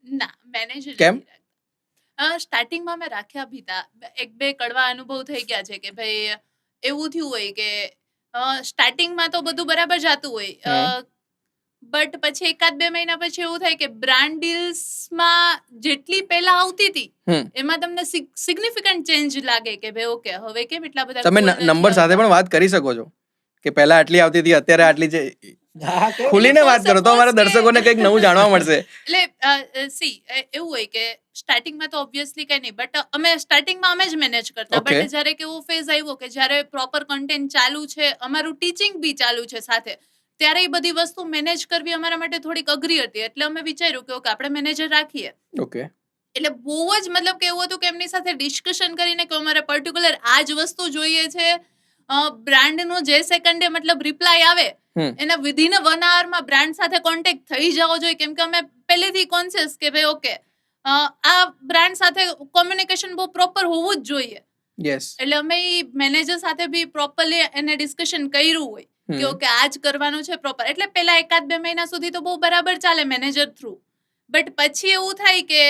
ના, મેનેજર કેમ? સ્ટાર્ટિંગમાં મેં રાખ્યા ભી તા. એક બે કડવા અનુભવ થઈ ગયા છે કે ભાઈ એવું થયું હોય કે સ્ટાર્ટિંગમાં તો બધું બરાબર જાતું હોય, બટ પછી 1-2 મહિના પછી એવું થાય કે બ્રાન્ડ ડીલ્સમાં જેટલી પહેલા આવતી હતી હમ. એમાં તમને સિગ્નિફિકન્ટ ચેન્જ લાગે કે ભાઈ ઓકે હવે કેમ એટલા બધા તમે call નથી નંબર સાથે આવતા. પણ વાત કરી શકો છો કે પહેલા આટલી આવતી હતી અત્યારે આટલી છે. હા, કેવું? ખુલીને વાત કરો તો અમારા suppose કે- દર્શકોને કંઈક નવું જાણવા મળશે. એટલે એવું હોય કે સ્ટાર્ટિંગમાં તો ઓબ્વિયસલી કઈ નહીં, બટ અમે સ્ટાર્ટિંગમાં અમે જ મેનેજ કરતા. Okay. બટ જ્યારે કેવો ફેઝ આવ્યો કે જ્યારે પ્રોપર કન્ટેન્ટ ચાલુ છે, અમારું ટીચિંગ બી ચાલુ છે સાથે, ત્યારે એ બધી વસ્તુ મેનેજ કરવી અમારા માટે થોડીક અઘરી હતી. એટલે અમે વિચાર્યું કે ઓકે આપણે મેનેજર રાખીએ. ઓકે. એટલે બહુ જ મતલબ કે એવું હતું કે એમની સાથે ડિસ્કશન કરીને કે અમારે પર્ટિક્યુલર આ જ વસ્તુ જોઈએ છે. બ્રાન્ડનો જે સેકન્ડે મતલબ રિપ્લાય આવે એના વિધિન 1 આવરમાં બ્રાન્ડ સાથે કોન્ટેક્ટ થઈ જવો જોઈએ, કેમ કે અમે પહેલેથી કોન્શિયસ કે ભાઈ ઓકે આ બ્રાન્ડ સાથે કોમ્યુનિકેશન બહુ પ્રોપર હોવું જ જોઈએ. યસ. એટલે અમે ઈ મેનેજર સાથે બી પ્રોપરલી એને ડિસ્કશન કર્યું હોય કે ઓકે આ જ કરવાનું છે પ્રોપર. એટલે પહેલા 1-2 મહિના સુધી તો બહુ બરાબર ચાલે મેનેજર થ્રુ. બટ પછી એવું થાય કે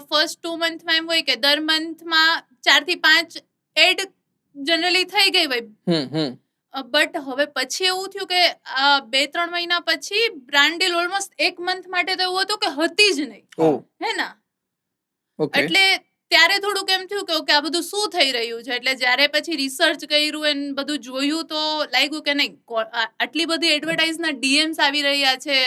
ફર્સ્ટ 2 મંથમાં એમ હોય કે દર મંથમાં 4 થી 5 એડ જનરલી થઈ ગઈ હોય. બટ હવે પછી એવું થયું કે 2-3 મહિના પછી બ્રાન્ડ ડીલ ઓલમોસ્ટ 1 મંથ માટે તો એવું હતું કે હતી જ નહીં. ઓહ. હે ના? ઓકે. એટલે ત્યારે થોડુંક એમ થયું કે ઓકે આ બધું શું થઈ રહ્યું છે. એટલે જ્યારે પછી રિસર્ચ કર્યું અને બધું જોયું તો લાગ્યું કે નહીં, આટલી બધી એડવર્ટાઇઝના ડીએમ્સ આવી રહ્યા છે,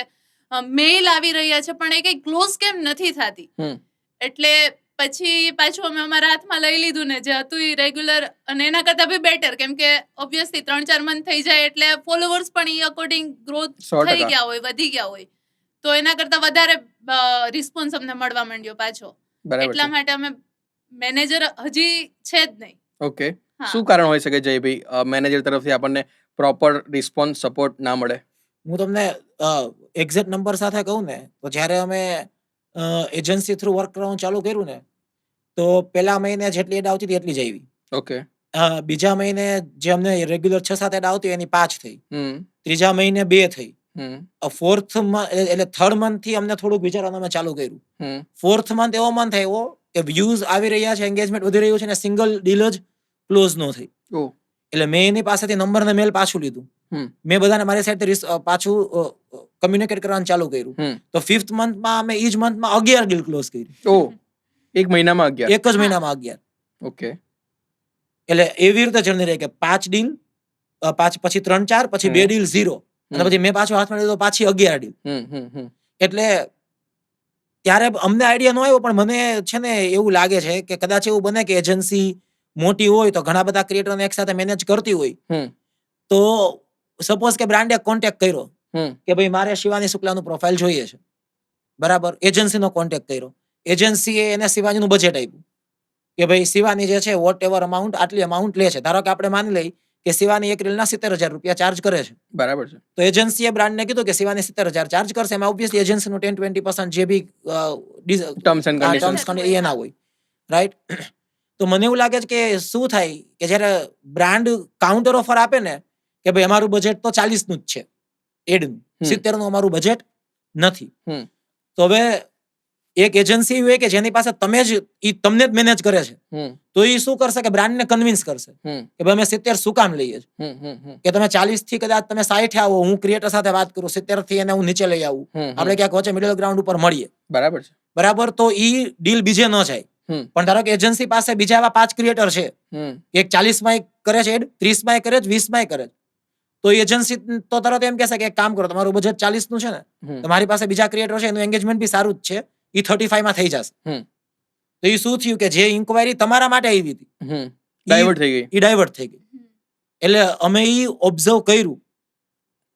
મેઇલ આવી રહ્યા છે, પણ એ કઈ ક્લોઝ કેમ નથી થતી. એટલે પછી પાછું અમે અમારા હાથમાં લઈ લીધું ને જે હતું એ રેગ્યુલર, અને એના કરતા બી બેટર, કેમ કે ઓબ્વિયસલી 3-4 મંથ થઈ જાય એટલે ફોલોવર્સ પણ એ અકોર્ડિંગ ગ્રોથ 100%. થઈ ગયા હોય, વધી ગયા હોય, તો એના કરતા વધારે રિસ્પોન્સ અમને મળવા માંડ્યો પાછો. બરાબર એટલા છે. માટે અમે મેનેજર હજી છે જ નહીં. ઓકે. હા. શું કારણ હોઈ શકે જયભાઈ મેનેજર તરફથી આપણને પ્રોપર રિસ્પોન્સ સપોર્ટ ના મળે? હું તમને એક્ઝેક્ટ નંબર સાથે કહું ને તો જ્યારે અમે એજન્સી થ્રુ વર્ક કરવાનું ચાલુ કર્યું ને તો પહેલા મહિને જેટલી એડ આવતી હતી એટલી જ આવી. ઓકે. બીજા મહિને જે અમને રેગ્યુલર 6-7 એડ આવતી એની 5 થઈ. હમ ત્રીજા મહિને 2 થઈ. હમ ફોર્થ એટલે થર્ડ મંથ થી અમને થોડુંક વિચારવાનું અમે ચાલુ કર્યું. હમ ફોર્થ મંથ એવો મંથ આવ્યો કે વ્યૂઝ આવી રહ્યા છે, એન્ગેજમેન્ટ વધી રહ્યું છે અને સિંગલ ડીલ જ ક્લોઝ ન થઈ. ઓહ. એટલે મેં એની પાસેથી નંબર ને મેલ પાછું લીધું. મેં બધાને મારી સાઈડથી પાછું કમ્યુનિકેટ કરવાનું ચાલુ કર્યું. તો 5th મંથમાં અમે ઈ જ મંથમાં 11 ડીલ ક્લોઝ કરી. ઓહ. એક મહિનામાં 11? એક જ મહિનામાં 11. ઓકે. એટલે એવી રીતે જર્ની રહી કે 5 ડીલ, પછી 3-4, પછી 2 ડીલ 0, અને પછી મેં પાછો હાથમાં લીધો પાછી 11 ડીલ. એટલે ત્યારે અમને આઈડિયા ન આવ્યો, પણ મને છે ને એવું લાગે છે કે કદાચ એવું બને કે એજન્સી મોટી હોય તો ઘણા બધા ક્રિએટરને એક સાથે મેનેજ કરતી હોય, હમ તો સપોઝ કે બ્રાન્ડે કોન્ટેક્ટ કર્યો હમ કે ભાઈ મારે શિવાની શુક્લાનું પ્રોફાઇલ જોઈએ છે, બરાબર, એજન્સીનો કોન્ટેક્ટ કર્યો, એજન્સીએ એને શિવાનીનું બજેટ આપ્યું કે ભાઈ શિવાની જે છે વોટ એવર અમાઉન્ટ આટલી અમાઉન્ટ લે છે. ધારો કે આપણે માની લઈ કે શિવાની એક રીલના 70,000 રૂપિયા ચાર્જ કરે છે, બરાબર છે. તો એજન્સીએ બ્રાન્ડને કીધું કે શિવાની 70,000 ચાર્જ કરશે, એમાં ઓબ્વિયસલી એજન્સીનું 10-20% જે બી Terms and conditions. ટર્મ્સ એ ના હોય, રાઈટ. તો મને એવું લાગે છે કે શું થાય કે જ્યારે બ્રાન્ડ કાઉન્ટર ઓફર આપે ને કે ભાઈ અમારું બજેટ તો 40 નું જ છે એડનું, હમ. 70 નું અમારું બજેટ નથી, હમ તો હવે એક એજન્સી હોય કે જેની પાસે તમને જ મેનેજ કરે છે, હમ તો એ શું કરશે કે બ્રાન્ડને કન્વિન્સ કરશે હમ કે ભાઈ અમે 70 શું કામ લઈએ છીએ, હમ હમ કે તમે 40 થી કદાચ તમે 60 આવો, હું ક્રિએટર સાથે વાત કરું 70 થી એને હું નીચે લઈ આવું, હમ આપણે ક્યાંક વચ્ચે મિડલ ગ્રાઉન્ડ ઉપર મળીએ, બરાબર છે. બરાબર, તો ઈ ડીલ બીજે ન જાય. હમ પણ ધારો કે એજન્સી પાસે બીજા એવા 5 ક્રિએટર છે, હમ એક 40 માં કરે છે એડ, 30 માં કરે છે, 20 માં કરે છે, તો એજન્સી તો તરત એમ કહેશે કે એક કામ કરો, તમારું બજેટ 40 નું છે ને, હમ તમારી પાસે બીજા ક્રિએટર છે, એનું એંગેજમેન્ટ બી સારું જ છે, ઈ 35 માં થઈ જશે. હમ તો એ શું થયું કે જે ઇન્કવાયરી તમારા માટે આવી હતી હમ ડાયવર્ટ થઈ ગઈ. એ ડાયવર્ટ થઈ ગઈ. એટલે અમે ઈ ઓબ્ઝર્વ કર્યું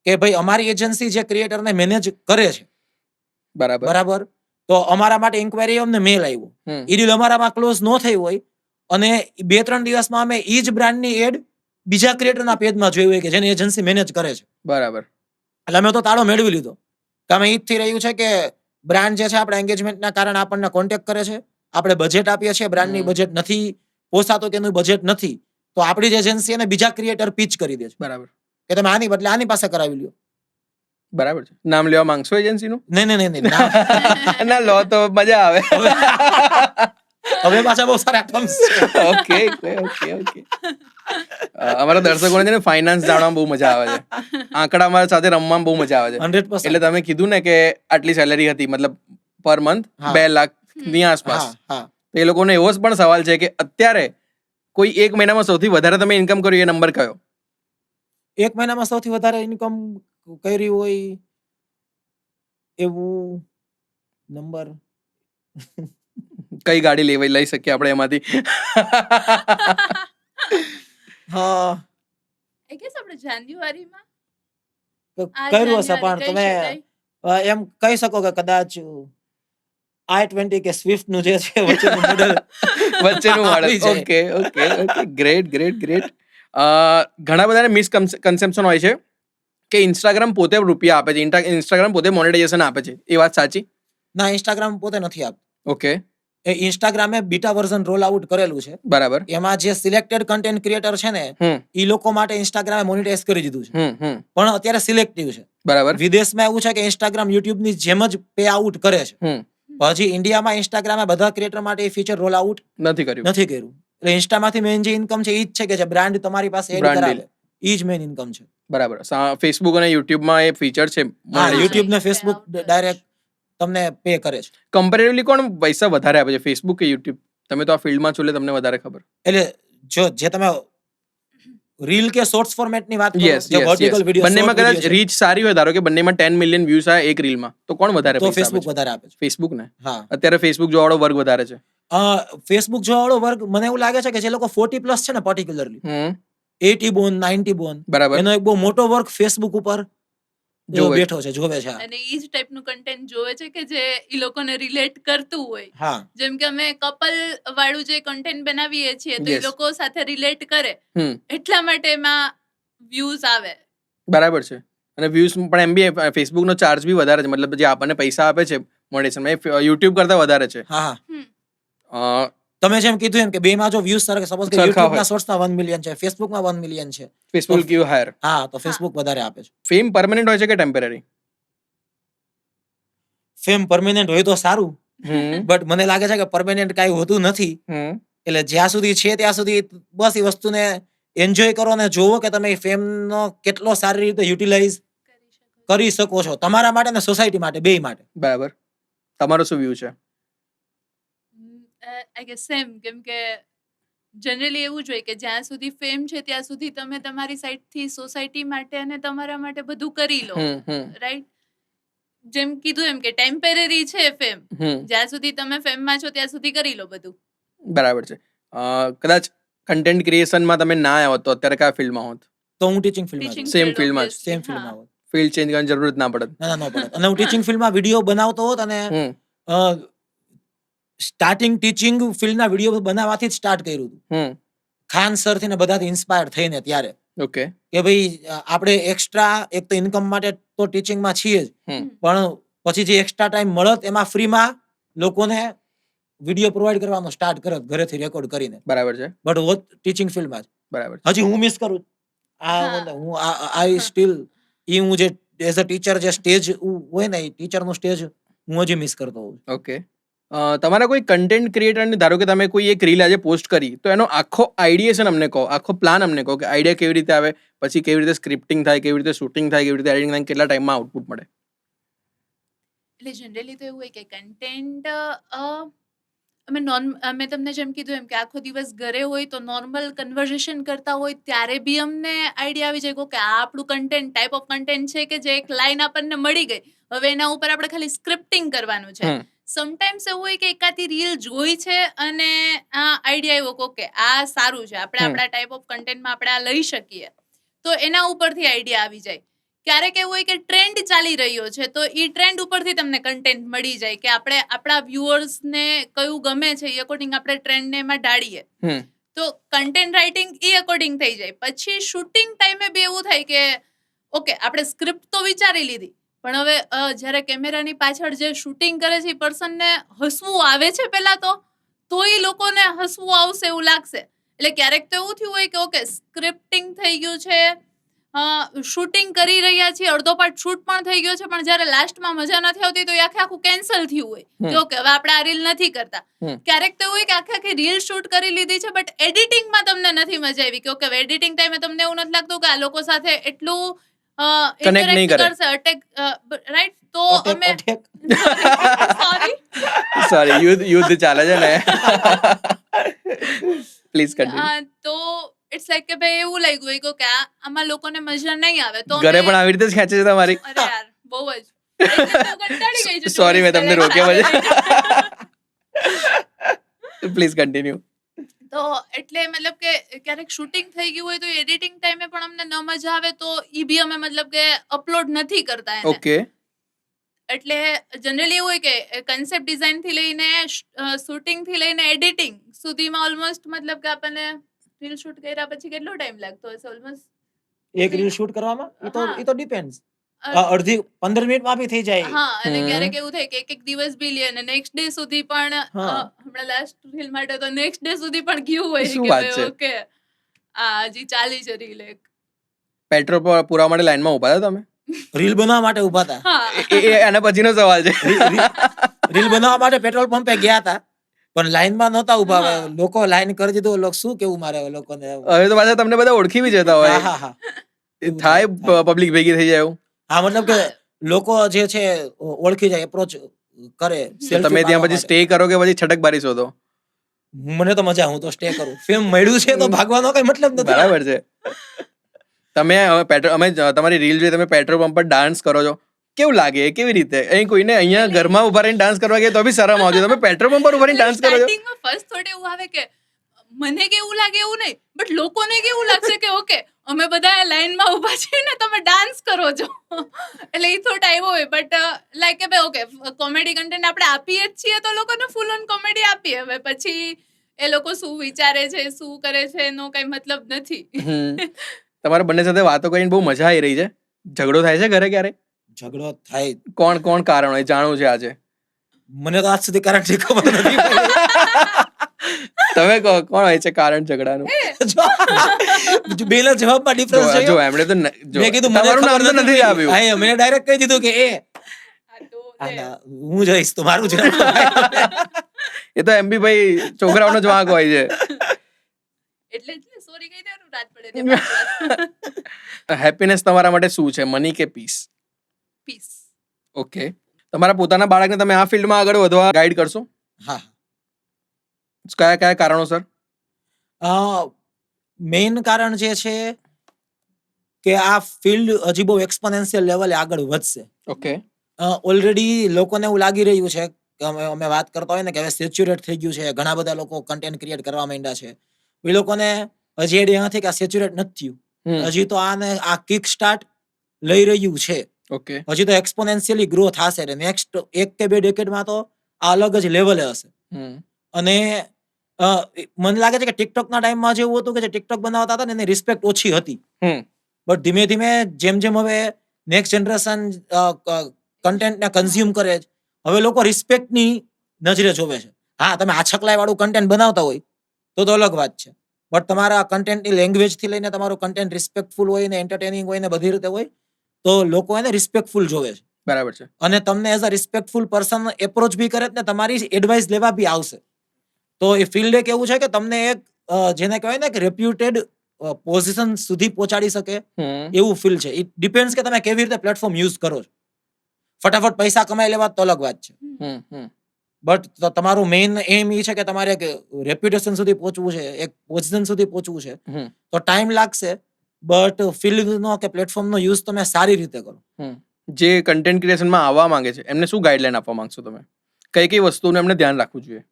કે ભાઈ અમારી એજન્સી જે ક્રિએટરને મેનેજ કરે છે, બરાબર. બરાબર, તો અમારા માટે ઇન્કવાયરી અમને મેલ આવ્યો, હમ એ ડીલ અમારામાં ક્લોઝ ન થઈ હોય અને 2-3 દિવસમાં અમે ઈ જ બ્રાન્ડની એડ બીજા ક્રિએટરના પેજમાં જોઈ હોય કે જેની એજન્સી મેનેજ કરે છે. બરાબર. એટલે અમે તો તાળો મેળવી લીધો કે અમે ઈ જ થઈ રહ્યું છે કે બ્રાન્ડ જે છે આપણા એંગેજમેન્ટના કારણે આપણને કોન્ટેક્ટ કરે છે, આપણે બજેટ આપીએ છીએ, બ્રાન્ડની હમ. બજેટ નથી પોસાતો કે એનું બજેટ નથી, તો આપણી જ એજન્સી એને બીજા ક્રિએટર પીચ કરી દે છે બરાબર. કે તમે આની બદલે આની પાસે કરાવી લ્યો. બરાબર છે. નામ લેવા માંગશો એજન્સીનું? નહીં નહીં નહીં નહીં ના. ના લો તો મજા આવે. હવે પાછા બહુ સારા ટર્મ્સ છે. Okay okay okay. અમારા દર્શકોને છે ને ફાઇનાન્સ જાણવામાં બહુ મજા આવે છે, આંકડા અમારા સાથે રમવામાં બહુ મજા આવે છે. 100%. એટલે તમે કીધું ને કે આટલી સેલેરી હતી, મતલબ પર મંથ હા. 2 લાખ ની આસપાસ. હા હા. તો એ લોકોને એવો પણ સવાલ છે કે અત્યારે કોઈ એક મહિનામાં સૌથી વધારે તમે ઇન્કમ કર્યું એ નંબર કયો? એક મહિનામાં સૌથી વધારે ઇન્કમ કરી હોય એવું નંબર કઈ ગાડી લઈ શકીએ આપણે એમાંથી? હા I guess આપણે જાન્યુઆરીમાં કર્યું હશે, પણ તમે એમ કહી શકો કે કદાચ i20 કે સ્વિફ્ટ નું જે છે વચ્ચેનું મોડેલ વચ્ચેનું આવી મોડેલ. જાય. Okay okay okay, great great great. ઘણા બધાને મિસકન્સેપ્શન હોય છે કે ઇન્સ્ટાગ્રામ પોતે રૂપિયા આપે છે, ઇન્સ્ટાગ્રામ પોતે મોનેટાઇઝેશન આપે છે, એ વાત સાચી? ના, ઇન્સ્ટાગ્રામ પોતે નથી આપતું. ઓકે, એ ઇન્સ્ટાગ્રામે બીટા વર્ઝન રોલ આઉટ કરેલું છે, બરાબર. એમાં જે સિલેક્ટેડ કન્ટેન્ટ ક્રિએટર છે ને હમ એ લોકો માટે ઇન્સ્ટાગ્રામે મોનેટાઇઝ કરી દીધું છે, હમ પણ અત્યારે સિલેક્ટિવ છે. બરાબર. વિદેશમાં એવું છે કે ઇન્સ્ટાગ્રામ યુટ્યુબ ની જેમ જ પે આઉટ કરે છે, હમ પણ હજી ઇન્ડિયામાં ઇન્સ્ટાગ્રામે બધા ક્રિએટર માટે એ ફીચર રોલ આઉટ નથી કર્યું. નથી કર્યું. એટલે ઇન્સ્ટામાંથી મેઇન જે ઇન્કમ છે એ જ છે કે જે બ્રાન્ડ તમારી પાસે એડ Brand કરાવે, એ જ મેઇન ઇન્કમ છે. બરાબર. ફેસબુક અને યુટ્યુબમાં એ ફીચર છે. હા, monetization. યુટ્યુબ ને પે ફેસબુક out કરે ડાયરેક્ટ તમને પે કરે છે. કમ્પેરેટિવલી કોણ પૈસા વધારે આપે છે, ફેસબુક કે યુટ્યુબ? તમે તો આ ફિલ્ડમાં છો એટલે તમને વધારે ખબર. એટલે જો જે તમે રીલ કે શોર્ટ્સ ફોર્મેટ ની વાત કરો, યસ જે યસ વર્ટિકલ યસ. વિડિયો બંનેમાં કદાચ રીચ સારી હોય, ધારો કે બંનેમાં 10 મિલિયન વ્યૂઝ આવે એક રીલમાં, તો કોણ વધારે તો પૈસા આપે ફેસબુક છે? વધારે આપે છે. ફેસબુક ને. હા, અત્યારે ફેસબુક જોવાળો વર્ગ વધારે છે. ફેસબુક જોવાળો વર્ગ મને એવું લાગે છે કે જે લોકો 40 પ્લસ છે ને, પર્ટિક્યુલરલી હમ 80 બોન 90 બોન, બરાબર. એનો એક બહુ મોટો વર્ગ ફેસબુક ઉપર જોવે છે. બેઠો છે, જોવે છે. અને ઈ જ ટાઈપનું કન્ટેન્ટ જોવે છે કે જે ઈ લોકોને રિલેટ કરતું હોય. હા, જેમ કે અમે કપલ વાળું જે કન્ટેન્ટ બનાવીએ છીએ તો Yes. એ લોકો સાથે રિલેટ કરે, હમ એટલા માટે એમાં વ્યૂઝ આવે. બરાબર છે. અને વ્યૂઝ પણ એમ બી ફેસબુકનો ચાર્જ બી વધારે છે, મતલબ જે આપણને પૈસા આપે છે મોનેટાઇઝેશનમાં એ યુટ્યુબ કરતા વધારે છે. હા, હા. હમ. અ, તમે જેમ કીધું એમ કે બેમાં જો વ્યૂઝ સપોઝ કે સરખા યુટ્યુબ હોય. ના શોર્ટ્સમાં 1 મિલિયન છે, ફેસબુકમાં 1 મિલિયન છે, ફેસબુક ગીવ હાયર. હા, તો ફેસબુક વધારે આપે છે. ફેમ પરમેનન્ટ હોય છે કે ટેમ્પરરી? ફેમ પરમેનન્ટ હોય તો સારું, હમ બટ મને લાગે છે કે પરમેનન્ટ કાંઈ હોતું નથી. હમ એટલે જ્યાં સુધી છે ત્યાં સુધી બસ એ વસ્તુને એન્જોય કરો અને જોવો કે તમે ફેમનો કેટલો સારી રીતે યુટિલાઇઝ કરી શકો છો, તમારા માટે ને સોસાયટી માટે, બેય માટે. બરાબર. તમારો શું વ્યૂ છે? આઈ ગેસ સેમ, કેમ કે જનરલી એવું જ હોય કે જ્યાં સુધી ફેમ છે ત્યાં સુધી તમે તમારી સાઈડથી સોસાયટી માટે અને તમારા માટે બધું કરી લો, હમ રાઈટ? જેમ કીધું એમ કે ટેમ્પરરી છે ફેમ. હમ જ્યાં સુધી તમે ફેમમાં છો ત્યાં સુધી કરી લો બધું. બરાબર છે. કદાચ કન્ટેન્ટ ક્રિએશનમાં તમે ના આવ્યો તો અત્યારે કયા ફિલ્ડમાં હોત? તો હું ટીચિંગ ફિલ્ડમાં ટીચિંગ Same field માં જ. સેમ ફિલ્ડમાં હોત. ફિલ્ડ ચેન્જ કરવાની જરૂર જ ના પડત. ના ન પડે. અને હું ટીચિંગ ફિલ્ડમાં વિડીયો બનાવતો હોત અને હમ સ્ટાર્ટિંગ ટીચિંગ ફિલ્ડના વિડીયો બનાવવાથી જ સ્ટાર્ટ કર્યું હતું. હમ ખાન સરથી ને બધાથી ઇન્સ્પાયર થઈને ત્યારે ઓકે. કે ભાઈ આપણે એક્સ્ટ્રા એક તો ઇન્કમ માટે તો ટીચિંગમાં છીએ જ, હમ પણ પછી જે એક્સ્ટ્રા ટાઈમ મળત એમાં ફ્રીમાં લોકોને વિડીયો પ્રોવાઈડ કરવાનો સ્ટાર્ટ કરત ઘરેથી રેકોર્ડ કરીને. બરાબર છે. બટ હોત ટીચિંગ ફિલ્ડમાં જ. બરાબર છે. હજી હું મિસ કરું હા. હું આઈ સ્ટીલ હું જે એઝ અ ટીચર જે સ્ટેજ હોય ને એ ટીચરનું સ્ટેજ હું હજી મિસ કરતો હોઉં. ઓકે. તમારા કોઈ કન્ટેન્ટ ક્રિએટરને ધારો કે તમે કોઈ એક રીલ આજે પોસ્ટ કરી તો એનો આખો આઈડિયેશન અમને કહો, આખો પ્લાન અમને કહો કે આઈડિયા કેવી રીતે આવે, પછી કેવી રીતે સ્ક્રિપ્ટિંગ થાય, કેવી રીતે શૂટિંગ થાય, કેવી રીતે એડિટિંગ થાય, કેટલા ટાઈમમાં આઉટપુટ મળે? એટલે જનરલી તો એવું હોય કે કન્ટેન્ટ અમે તમને જેમ કીધું એમ કે આખો દિવસ ઘરે હોય તો નોર્મલ કન્વર્ઝેશન કરતા હોય ત્યારે બી અમને આઈડિયા આવી જાય કે આ આપણું કન્ટેન્ટ ટાઈપ ઓફ કન્ટેન્ટ છે કે જે એક લાઈન આપણને મળી ગઈ, હવે એના ઉપર આપણે ખાલી સ્ક્રિપ્ટિંગ કરવાનું છે. હમ. સમટાઈમ્સ એવું હોય કે એકાદી રીલ જોઈ છે અને આઈડિયા આવ્યો કે આ સારું છે, આપણે હમ. આપણા ટાઈપ ઓફ કન્ટેન્ટમાં આપણે આ લઈ શકીએ, તો એના ઉપરથી આઈડિયા આવી જાય. ક્યારેક એવું હોય કે ટ્રેન્ડ ચાલી રહ્યો છે તો એ ટ્રેન્ડ ઉપરથી તમને કન્ટેન્ટ મળી જાય કે આપણે આપણા વ્યુઅર્સને કયું ગમે છે એ અકોર્ડિંગ આપણે ટ્રેન્ડને એમાં ઢાળીએ. હમ તો કન્ટેન્ટ રાઇટિંગ એ અકોર્ડિંગ થઈ જાય. પછી શૂટિંગ ટાઈમે બી એવું થાય કે ઓકે આપણે સ્ક્રિપ્ટ તો વિચારી લીધી, પણ હવે જ્યારે કેમેરાની પાછળ જે શૂટિંગ કરે છે એ પર્સનને હસવું આવે છે પહેલા તો એ લોકોને હસવું આવશે એવું લાગશે. એટલે ક્યારેક તો એવું થયું હોય કે ઓકે સ્ક્રિપ્ટિંગ થઈ ગયું છે, શૂટિંગ કરી રહ્યા છીએ, અડધો પાર્ટ શૂટ પણ થઈ ગયો છે, પણ જ્યારે લાસ્ટમાં મજા નથી આવતી તો એ આખું કેન્સલ થયું હોય કે ઓકે હવે આપણે આ રીલ નથી કરતા. ક્યારેક તો એવું હોય કે આખી રીલ શૂટ કરી લીધી છે બટ એડિટિંગમાં તમને નથી મજા આવી કે ઓકે એડિટિંગ ટાઈમે તમને એવું નથી લાગતું કે આ લોકો સાથે એટલું Connect નહીં કરે. કરશે અટેક, રાઈટ? તો અમે સોરી સોરી, યુદ્ધ ચાલે છે ને. Please continue. તો ઇટ્સ લાઈક કે ભાઈ એવું લાગ્યું હોય કે આમાં લોકોને મજા નહીં આવે તો ઘરે અમે- પણ આવી રીતે જ ખેંચે છે તમારી? અરે યાર બહુ જ એટલે તો કંટાળી ગઈ છું. Sorry, મેં તમને રોક્યા પછી પ્લીઝ કન્ટિન્યુ. તો એટલે મતલબ કે ક્યારેક શૂટિંગ થઈ ગયું હોય તો એડિટિંગ ટાઈમે પણ અમને ન મજા આવે તો ઈ બી અમે મતલબ કે અપલોડ નથી કરતા એને. ઓકે. એટલે જનરલી એવું હોય કે કન્સેપ્ટ ડિઝાઇન થી લઈને શૂટિંગ થી લઈને એડિટિંગ સુધીમાં ઓલમોસ્ટ મતલબ કે આપણને રીલ શૂટ કર્યા પછી કેટલો ટાઈમ લાગતો હશે? ઓલમોસ્ટ એક રીલ શૂટ કરવામાં હા. એ તો ડિપેન્ડ્સ. અડધી 15 મિનિટમાં બી થઈ જાય. હા, અને હમ. ક્યારેક એવું થાય કે એક દિવસ બી લે અને નેક્સ્ટ ડે સુધી પણ હા. હમણાં લાસ્ટ રીલ માટે તો નેક્સ્ટ ડે સુધી પણ ગયું હોય શું કે વાત ભાઈ છે? ઓકે આ હજી ચાલી છે રીલ એક. પેટ્રોલ પુરવા માટે લાઈનમાં ઉભા હતા તમે? રીલ બનાવવા માટે ઉભા હતા. હા એના પછીનો સવાલ છે. રીલ બનાવવા માટે પેટ્રોલ પંપે ગયા હતા પણ લાઈનમાં નહોતા ઉભા. હા. હવે લોકો લાઈન કરી દીધું. લોકો શું કેવું મારે હવે લોકોને. હવે તો પાછા તમને બધા ઓળખી બી જતા હા હોય. હા હા એ થાય પબ્લિક ભેગી થઈ જાય એવું. હા, મતલબ કે લોકો જે છે ઓળખી જાય, એપ્રોચ કરે. તો selfie તમે ત્યાં પાડવા પછી સ્ટે કરો કે પછી છટકબારી શોધો? માટે. મને તો મજા, હું તો સ્ટે કરું. ફેમ મળ્યું છે તો ભાગવાનો કઈ મતલબ નથી. બરાબર છે. તમે હવે પેટ્રોલ અમે તમારી રીલ જોઈ, તમે પેટ્રોલ પંપ પર ડાન્સ કરો છો, કેવું લાગે? કેવી રીતે? અહીં કોઈને અહીંયા ઘરમાં ઉભા રહીને ડાન્સ કરવા ગયા તો બી શરમ આવતી, તમે પેટ્રોલ પંપ પર ઉભા રહીને ડાન્સ કરો છો? સ્ટાર્ટિંગમાં ફર્સ્ટ થોડે એવું આવે કે મને કેવું લાગે એવું નહીં, બટ લોકોને કેવું લાગશે કે ઓકે અમે બધા લાઈનમાં ઊભા છીએ ને તમે ડાન્સ કરો છો. એટલે એ થોટ આવ્યો હોય બટ લાઈક કે ભાઈ ઓકે કોમેડી કન્ટેન્ટ આપણે આપીએ જ છીએ તો લોકોને ફૂલ ઓન કોમેડી આપીએ. હવે પછી એ લોકો શું વિચારે છે, શું કરે છે એનો કઈ મતલબ નથી. તમારા બંને સાથે વાતો કરીને બહુ મજા આવી રહી છે. ઝઘડો થાય છે ઘરે ક્યારે? ઝઘડો થાય. કોણ કોણ કારણ હોય જાણવું છે આજે. મને તો આજ સુધી કારણ ખબર નથી પડી. તમે કહો કોણ હોય છે કારણ ઝઘડાનું? બેના જવાબમાં ડિફરન્સ જો છે. એમણે તો મેં કીધું મને તમારું નામ ખબર તો નથી જ આવ્યું. હા, મેં ડાયરેક્ટ કહી દીધું કે આ તો લે. હું જઈશ તો મારું જ નામ. એ તો એમ બી ભાઈ છોકરાઓનો જ વાંક હોય છે. એટલે જ ને સોરી કહી દેવાનું રાત પડે ત્યાં. હેપીનેસ તમારા માટે શું છે, મની કે પીસ? પીસ. ઓકે. તમારા પોતાના બાળકને તમે આ ફિલ્ડમાં આગળ વધવા ગાઈડ કરશો? હા, કયા કયા કારણોસર? મેઇન કારણ જે છે કે આ ફિલ્ડ હજી બહુ એક્સપોનેન્શિયલ લેવલે આગળ વધશે. ઓકે. ઓલરેડી લોકોને એવું લાગી રહ્યું છે કે અમે વાત કરતા હોય ને કે હવે સેચ્યુરેટ થઈ ગયું છે, ઘણા બધા લોકો કન્ટેન્ટ ક્રિએટ કરવા માંડ્યા છે. એ લોકોને હજી આઈડિયા નથી કે આ સેચ્યુરેટ નથી થયું. હજી તો આ કિક સ્ટાર્ટ લઈ રહ્યું છે. ઓકે. હજી તો એક્સપોનેન્શિયલી ગ્રો થશે. નેક્સ્ટ 1 કે 2 ડેકેડમાં તો આ અલગ જ લેવલે હશે. અને મને લાગે છે કે ટિકટોકના ટાઈમમાં જેવું હતું કે જે ટિકટોક બનાવતા હતા ને એની રિસ્પેક્ટ ઓછી હતી. બટ ધીમે ધીમે જેમ હવે નેક્સ્ટ જનરેશન કન્ટેન્ટને કન્ઝ્યુમ કરે છે, હવે લોકો રિસ્પેક્ટની નજરે જોવે છે. હા, તમે આછકલાઈ વાળું કન્ટેન્ટ બનાવતા હોય તો અલગ વાત છે. બટ તમારા કન્ટેન્ટની લેંગ્વેજ થી લઈને તમારું કન્ટેન્ટ રિસ્પેક્ટફુલ હોય ને એન્ટરટેનિંગ હોય ને બધી રીતે હોય તો લોકો એને રિસ્પેક્ટફુલ જોવે છે. બરાબર છે. અને તમને as a respectful person approach બી કરે ને તમારી એડવાઇસ લેવા બી આવશે. તો એ ફિલ્ડ એક એવું છે કે તમને એક જેને કહેવાય ને કે રેપ્યુટેડ પોઝિશન સુધી પહોંચાડી શકે એવું ફિલ્ડ છે. ઇટ ડિપેન્ડ્સ કે તમે કેવી રીતે પ્લેટફોર્મ યુઝ કરો છો. ફટાફટ પૈસા કમાઈ લેવા તો અલગ વાત છે. બટ તમારું મેઇન એમ એ છે કે તમારે એક રેપ્યુટેશન સુધી પહોંચવું છે, એક પોઝિશન સુધી પહોંચવું છે, તો ટાઈમ લાગશે. બટ ફિલ્ડનો કે પ્લેટફોર્મનો યુઝ તમે સારી રીતે કરો. જે કન્ટેન્ટ ક્રિએશનમાં આવવા માંગે છે એમને શું ગાઈડલાઈન આપવા માંગશો તમે? કઈ કઈ વસ્તુનું એમને ધ્યાન રાખવું જોઈએ?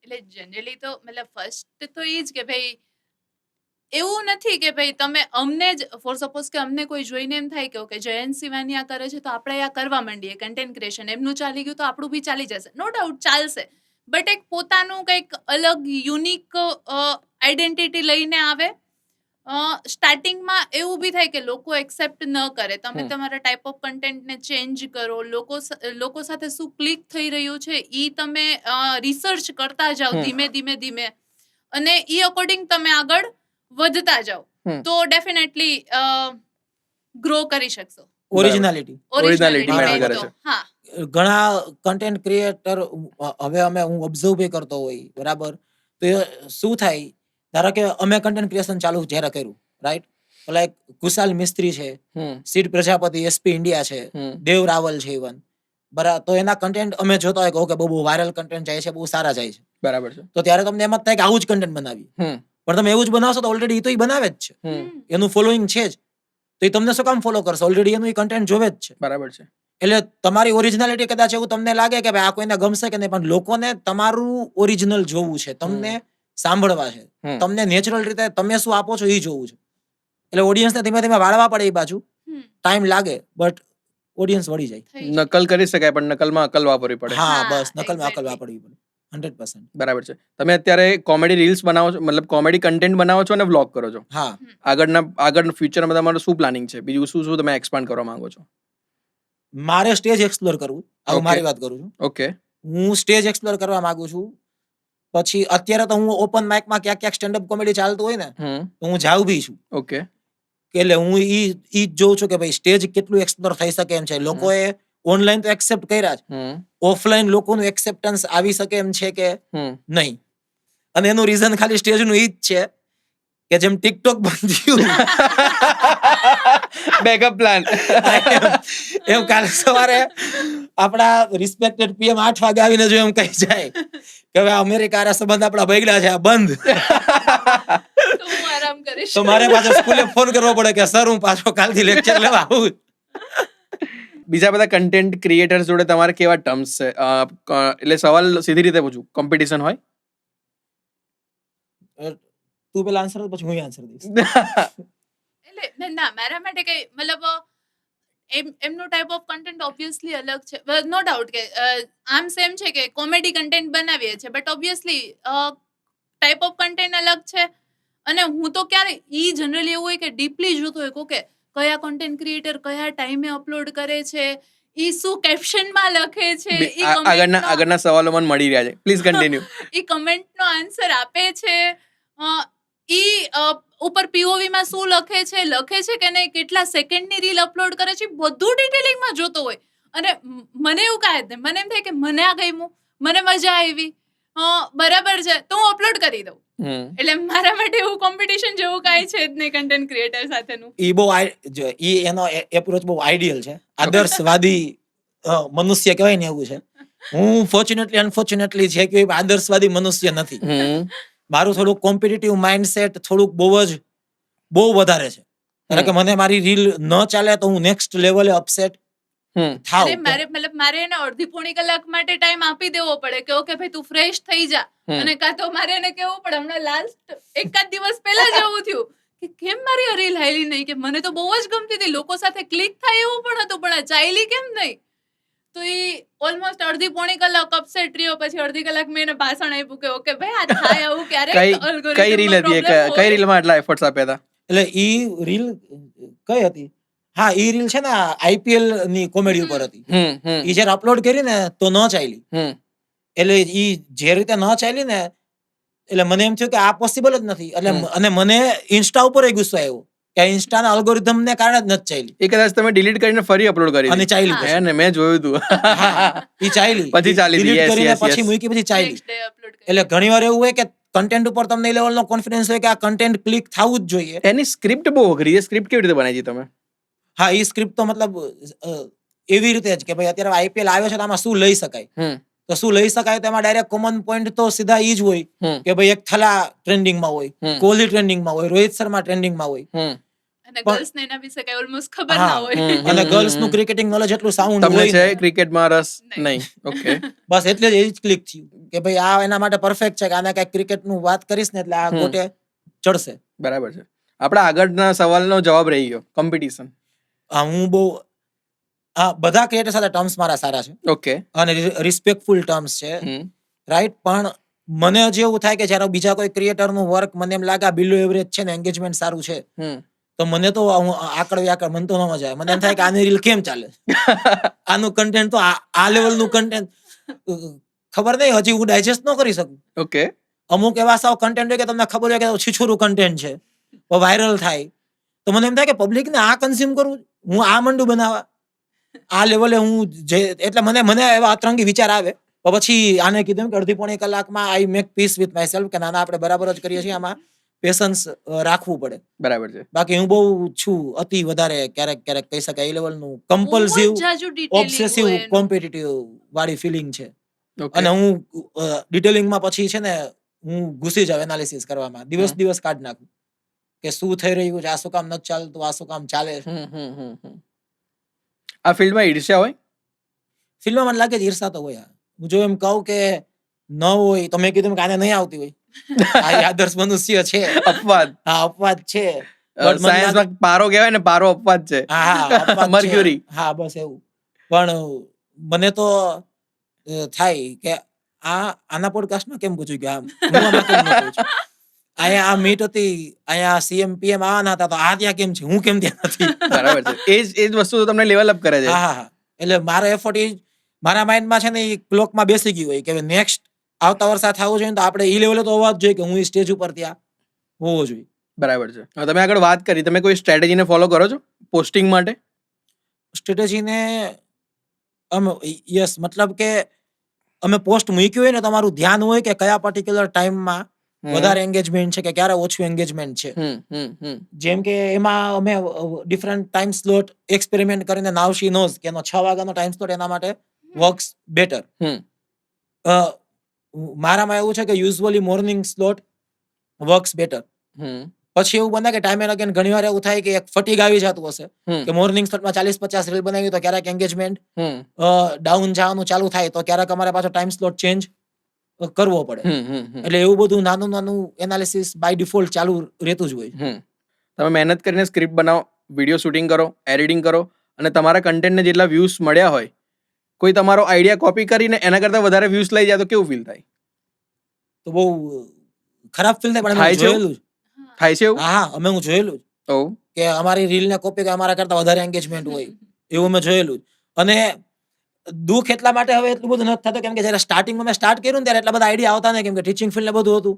એટલે જનરલી તો મતલબ ફર્સ્ટ તો એ જ કે ભાઈ એવું નથી કે ભાઈ તમે અમને જ ફોર સપોઝ કે અમને કોઈ જોઈને એમ થાય કે ઓકે જયંત સિવાનિયા કરે છે તો આપણે આ કરવા માંડીએ કન્ટેન્ટ ક્રિએશન, એમનું ચાલી ગયું તો આપણું બી ચાલી જશે. નો ડાઉટ ચાલશે, બટ એક પોતાનું કંઈક અલગ યુનિક આઈડેન્ટિટી લઈને આવે. સ્ટાર્ટિંગમાં એવું બી થાય કે લોકો એક્સેપ્ટ ન કરે, તમે તમારા ટાઈપ ઓફ કન્ટેન્ટને ચેન્જ કરો, લોકો સાથે શું ક્લિક થઈ રહ્યું છે ઈ તમે રિસર્ચ કરતા જાઓ ધીમે ધીમે ધીમે, અને ઈ અકોર્ડિંગ તમે આગળ વધતા જાઓ તો ડેફિનેટલી ગ્રો કરી શકશો. ઓરિજિનાલિટી matter કરે છે. હા, ઘણા કન્ટેન્ટ ક્રિએટર હવે હું ઓબ્ઝર્વ બી કરતો હોય, બરાબર, તો એ શું થાય, ધારો કે અમે કન્ટેન્ટ ક્રિએશન ચાલુ જ્યારે કર્યું, રાઈટ, લાઈક કુશાલ મિસ્ત્રી છે, સીડ પ્રજાપતિ, એસપી ઇન્ડિયા છે, દેવ રાવલ છે, ઇવન બરાબર, તો એના કન્ટેન્ટ અમે જોતા હોય કે ઓકે બહુ વાયરલ કન્ટેન્ટ જાય છે, બહુ સારા જાય છે, બરાબર છે. તો ત્યારે તમને એમ જ થાય કે આવું જ કન્ટેન્ટ બનાવીએ. પણ તમે એવું જ બનાવશો તો ઓલરેડી એ તો બનાવે જ છે, એનું ફોલોઈંગ છે જ, તો એ તમને શું કામ ફોલો કરશે? ઓલરેડી એનું કન્ટેન્ટ જોવે જ છે. બરાબર છે. એટલે તમારી ઓરિજિનાલિટી કદાચ એવું તમને લાગે કે ભાઈ આ કોઈને ગમશે કે નહીં, પણ લોકોને તમારું ઓરિજિનલ જોવું છે, તમને સાંભળવા છે, તમને નેચરલ રીતે તમે શું આપો છો એ જોવું છે. એટલે ઓડિયન્સને ધીમે ધીમે વાળવા પડે, એ બાજુ ટાઈમ લાગે, બટ ઓડિયન્સ વળી જાય. નકલ કરી શકાય પણ નકલમાં અકલ વાપરવી પડે. હા, બસ નકલમાં અકલ વાપરવી પડે. 100%. બરાબર છે. તમે અત્યારે કોમેડી રીલ્સ બનાવો છો, મતલબ કોમેડી કન્ટેન્ટ બનાવો છો અને વ્લોગ કરો છો. હા, આગળ ફ્યુચરમાં તમારું શું પ્લાનિંગ છે? બીજું શું તમે એક્સપાન્ડ કરવા માંગો છો? મારે સ્ટેજ એક્સપ્લોર કરવું. હવે મારી વાત કરું છું. ઓકે. હું સ્ટેજ એક્સપ્લોર કરવા માંગુ છું. પછી અત્યારે તો હું ઓપન માઇકમાં ક્યાંક સ્ટેન્ડઅપ કોમેડી ચાલતું હોય ને તો હું જાઉં બી છું. ઓકે. એટલે હું ઈ જોઉં છું કે ભાઈ સ્ટેજ કેટલું એક્સપ્લોર થઈ શકે એમ છે. લોકોએ ઓનલાઈન તો એક્સેપ્ટ કર્યા છે, ઓફલાઈન લોકોનું એક્સેપ્ટન્સ આવી શકે એમ છે કે નહીં. અને એનું રીઝન ખાલી સ્ટેજનું ઈ જ છે કે જેમ ટિકટોક બંધ થયું બેકઅપ પ્લાન એમ કાલે સવારે આપણા રિસ્પેક્ટેડ પીએમ 8 વાગે આવીને જો એમ કહી જાય કે હવે અમેરિકા સંબંધ આપણા બગડ્યા છે, આ બંધ, તો હું આરામ કરીશ. તો મારે પાછો સ્કૂલે ફોન કરવો પડે કે સર હું પાછો કાલથી લેક્ચર લેવા આવું. બીજા બધા કન્ટેન્ટ ક્રિએટર્સ જોડે તમારે કેવા ટર્મ્સ છે? એટલે સવાલ સીધી રીતે પૂછું, કોમ્પિટિશન હોય? તું પેલા આન્સર પછી હું આન્સર દઈશ. એટલે ના, મારા માટે કઈ મતલબ એમનો ટાઈપ ઓફ કન્ટેન્ટ ઓબ્વિયસલી અલગ છે. નો ડાઉટ કે આમ સેમ છે કે કોમેડી કન્ટેન્ટ બનાવીએ છીએ, but obviously type of content અલગ છે. અને હું તો ક્યારે ઈ જનરલી એવું હોય કે ડીપલી જોતો હોય કે કયા કન્ટેન્ટ ક્રિએટર કયા ટાઈમે અપલોડ કરે છે, ઈ શું કેપ્શનમાં લખે છે, આગળના સવાલો મને મળી રહ્યા છે, પ્લીઝ કન્ટિન્યુ. ઈ કમેન્ટનો આન્સર આપે છે, ઈ ઉપર પીઓવી માં શું લખે છે કે નહીં, કેટલા સેકન્ડની રીલ અપલોડ કરે છે, બધું ડિટેલિંગમાં જોતો હોય. અને મને એવું કાંઈ જ નહીં, મને એમ થાય કે મને આ ગમ્યું, મને મજા આવી, બરાબર છે, તો હું અપલોડ કરી દઉં. એટલે મારા માટે એવું કોમ્પિટિશન જેવું કાંઈ છે જ નહીં કન્ટેન્ટ ક્રિએટર સાથેનું. ઈ બહુ એનો એપ્રોચ બહુ આઈડિયલ છે, આદર્શવાદી મનુષ્ય કહેવાય ને એવું છે. હું ફોર્ચ્યુનેટલી અનફોર્ચ્યુનેટલી છે કે આદર્શવાદી મનુષ્ય નથી. મારું થોડુંક કોમ્પિટિટિવ માઇન્ડસેટ થોડુંક બહુ વધારે છે. કારણ કે મને મારી રીલ ન ચાલે તો હું નેક્સ્ટ લેવલે અપસેટ હમ થાવ અરે મારે એને અડધી પોણી કલાક માટે ટાઈમ આપી દેવો પડે કે ઓકે ભાઈ તું ફ્રેશ થઈ જા હમ. અને કાં તો મારે એને કહેવું પડે હમણાં લાસ્ટ એકાદ દિવસ પહેલા જ એવું થયું કે કેમ મારી આ રીલ હાલી નહીં કે મને તો બહુ જ ગમતી હતી લોકો સાથે ક્લિક થાય એવું પણ હતું પણ આ ચાલી કેમ નહીં તો એ ઓલમોસ્ટ અડધી પોણી કલાક અપસેટ રહ્યો પછી અડધી કલાક મેં એને ભાષણ આપ્યું કે ઓકે ભાઈ આ થાય આવું ક્યારેક કઈ રીલ હતી કઈ રીલમાં આટલા એફર્ટ્સ આપ્યા હતા? એટલે ઈ રીલ કઈ હતી? હા, ઈ રીલ છે ને આઈપીએલ ની કોમેડી ઉપર હતી. ઈ જયારે અપલોડ કરી ને તો ન ચાલી. એટલે ઈ જે રીતે ન ચાલી ને એટલે મને એમ થયું કે આ પોસિબલ જ નથી. એટલે અને મને ઇન્સ્ટા ઉપર ગુસ્સો આવ્યો કે ઇન્સ્ટાના અલ્ગોરિધમ ને કારણે જ નથી ચાલી. એ કદાચ તમે ડિલીટ કરીને ફરી અપલોડ કરી અને ચાલી હા. પછી. હે ને મેં જોયું હતું. હા, ઈ ચાલી. પછી ચાલી હતી. Delete Yes, કરીને yes, પછી yes. મૂકી પછી ચાલી. નેક્સ્ટ ડે અપલોડ એટલે ઘણીવાર એવું હોય કે કન્ટેન્ટ ઉપર તમને એ લેવલનો કોન્ફિડન્સ હોય કે આ કન્ટેન્ટ ક્લિક થવું જ જોઈએ. એની સ્ક્રિપ્ટ બહુ અઘરી છે. સ્ક્રિપ્ટ કેવી રીતે બનાવી છે તમે? હા, ઈ સ્ક્રિપ્ટ તો મતલબ એવી રીતે જ કે ભાઈ અત્યારે આઈપીએલ આવ્યો છે તો આમાં શું લઈ શકાય. હમ તો શું લઈ શકાય તો એમાં ડાયરેક્ટ કોમન પોઈન્ટ તો સીધા ઈ જ હોય હમ કે ભાઈ એક થલા ટ્રેન્ડિંગમાં હોય, હમ. કોહલી ટ્રેન્ડિંગમાં હોય, રોહિત શર્મા ટ્રેન્ડિંગમાં હોય. હમ અને પણ- ગર્લ્સ ને એના વિશે કઈ ઓલમોસ્ટ ખબર હા. ના હોય હમ. અને ગર્લ્સ નું ક્રિકેટિંગ નોલેજ એટલું સાઉન્ડ તમને હોય છે ને. ક્રિકેટમાં રસ? નહીં. નહીં. ઓકે. બસ એટલે જ એ જ ક્લિક થયું કે ભાઈ આ એના માટે પરફેક્ટ છે કે આને કઈ ક્રિકેટ નું વાત કરીશ ને એટલે આ હમ. ગોટે ચડશે. બરાબર છે. આપણા આગળના સવાલનો જવાબ રહી ગયો કોમ્પિટિશન. હું બહુ બધા ક્રિએટર સાથે ટર્મ્સ મારા સારા છે ઓકે. અને રિસ્પેક્ટફુલ ટર્મ્સ છે, હમ રાઈટ. પણ મને હજી એવું થાય કે જ્યારે બીજા કોઈ ક્રિએટર નું વર્ક મને એમ લાગે બિલો એવરેજ છે ને એન્ગેજમેન્ટ સારું છે હમ તો મને તો હું આકડ મને તો ન મજા આવે. મને એમ થાય કે આની રીલ કેમ ચાલે, આનું કન્ટેન્ટ તો આ લેવલ નું કન્ટેન્ટ ખબર નહીં, હજી હું ડાયજેસ્ટ ન કરી શકું. ઓકે. અમુક એવા સાવ કન્ટેન્ટ હોય કે તમને ખબર હોય કે છીછોરું કન્ટેન્ટ છે, વાયરલ થાય તો મને એમ થાય કે પબ્લિક ને આ કન્ઝ્યુમ કરવું, હું આ મંડું બનાવવા આ લેવલે હું જે એટલે મને એવા અતરંગી વિચાર આવે. પછી આને કીધું કે અડધી પોણી કલાકમાં I make peace with myself કે નાના આપણે બરાબર જ કરીએ છીએ, આમાં પેશન્સ રાખવું પડે. બરાબર છે. બાકી હું બહુ છું અતિ વધારે ક્યારેક ક્યારેક કહી શકાય એ લેવલનું કમ્પલ્સિવ ઓબ્સેસિવ કોમ્પિટિટિવ વાળી ફિલિંગ છે. ઓકે. અને હું ડિટેલિંગમાં પછી છે ને હું ઘૂસી જાઉં એનાલિસિસ કરવામાં, દિવસ કાઢ નાખું કે શું થઈ રહ્યું છે, આ શું કામ નથી ચાલતું, આ શું કામ ચાલે છે. આ ફિલ્ડમાં ઈર્ષ્યા હોય? ફિલ્મમાં મને લાગે છે ઈર્ષા તો હોય. હું જો એમ કહું કે ન હોય તો મેં કીધું કે આને નહીં આવતી હોય. આ આદર્શ મનુષ્ય છે. અપવાદ. હા, અપવાદ છે. But મને સાયન્સમાં પારો કહેવાય ને, પારો અપવાદ છે. હા, અપવાદ છે. મર્ક્યુરી. હા, બસ એવું. પણ મને તો થાય કે આના પોડકાસ્ટમાં કેમ પૂછ્યું કે આમ હું આમાં કેમ ન પૂછું. અહીંયા આ મીટ હતી, અહીંયા સીએમ પીએમ આવવાના હતા તો આ ત્યાં કેમ છે, હું કેમ ત્યાં નથી. બરાબર છે. એ જ વસ્તુ તો તમને લેવલ અપ કરે છે. હા હા હા. એટલે મારો એફર્ટ એ મારા માઇન્ડમાં છે ને એ ક્લોકમાં બેસી ગયું હોય કે નેક્સ્ટ આવતા વર્ષ આ થવું જોઈએ તો આપણે એ લેવલે તો હોવા જ જોઈએ કે હું એ સ્ટેજ ઉપર ત્યાં હોવો જોઈએ. બરાબર છે. હવે તમે આગળ વાત કરી, તમે કોઈ સ્ટ્રેટેજીને ફોલો કરો છો પોસ્ટિંગ માટે? સ્ટ્રેટેજીને યસ, મતલબ કે અમે પોસ્ટ મૂક્યું હોય ને તમારું ધ્યાન હોય કે કયા પર્ટિક્યુલર ટાઈમમાં વધારે એન્ગેજમેન્ટ છે કે ક્યારે ઓછું એન્ગેજમેન્ટ છે. જેમ કે એમાં અમે ડિફરન્ટ ટાઈમ સ્લોટ એક્સપેરિમેન્ટ કરીને નાવ શી નોઝ કે એનો 6 વાગ્યાનો ટાઈમ સ્લોટ એના માટે વર્ક્સ બેટર. મારામાં એવું છે કે usually morning slot works better. પછી એવું બને કે ટાઈમ એન્ડ અગેન ઘણીવાર એવું થાય કે એક ફટીગ આવી જતું હશે કે મોર્નિંગ સ્લોટમાં 40-50 રીલ બનાવી તો ક્યારેક એન્ગેજમેન્ટ ડાઉન જવાનું ચાલુ થાય તો ક્યારેક અમારે પાછો ટાઈમ સ્લોટ ચેન્જ કરવો પડે. એટલે એવું બધું નાનું નાનું એનાલિસિસ બાય ડિફોલ્ટ ચાલુ રહેતું જ હોય. તમે મહેનત કરીને સ્ક્રિપ્ટ બનાવો, વિડીયો શૂટિંગ કરો, એડિટિંગ કરો અને તમારા કન્ટેન્ટને જેટલા વ્યૂઝ મળ્યા હોય, કોઈ તમારો આઈડિયા કોપી કરીને એના કરતા વધારે વ્યૂઝ લઈ જાય તો કેવું ફીલ થાય? તો બહુ ખરાબ ફીલ થાય. પણ થાય છે જોયેલું થાય છે એવું? હા, અમે હું જોયેલું ઓ કે અમારી રીલ ને કોપી કે અમારા કરતા વધારે એન્ગેજમેન્ટ હોય એવું મેં જોયેલું. અને દુઃખ એટલા માટે હવે એટલું બધું નથી થતું કેમ કે જયારે સ્ટાર્ટિંગમાં મેં સ્ટાર્ટ કર્યું ને ત્યારે એટલા બધા આઈડિયા આવતા ને કેમ કે ટીચિંગ ફિલ્ડ ને બધું હતું.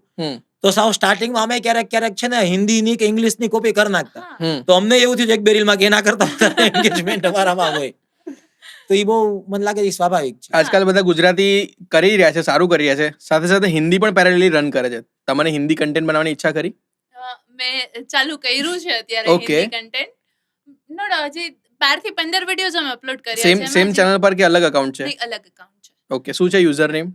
તો સાવ સ્ટાર્ટિંગમાં અમે ક્યારેક છે ને હિન્દીની કે ઇંગ્લિશની કોપી કરી નાખતા. તો અમને એવું થયું એક બે રીલમાં કે એના કરતા એન્ગેજમેન્ટ અમારામાં હોય. તો એ બહુ મને લાગે એ સ્વાભાવિક છે. આજકાલ બધા ગુજરાતી કરી રહ્યા છે, સારું કરી રહ્યા છે, સાથે સાથે હિન્દી પણ પેરેલલી રન કરે છે. તમને હિન્દી કન્ટેન્ટ બનાવવાની ઈચ્છા કરી? મેં ચાલુ કર્યું છે અત્યારે Okay. હિન્દી કન્ટેન્ટ. હજી 12 થી 15 વિડીયોઝ અમે અપલોડ કર્યા છે. સેમ ચેનલ પર કે અલગ અકાઉન્ટ છે? નહીં, અલગ એકાઉન્ટ છે. ઓકે. શું છે યુઝર નેમ?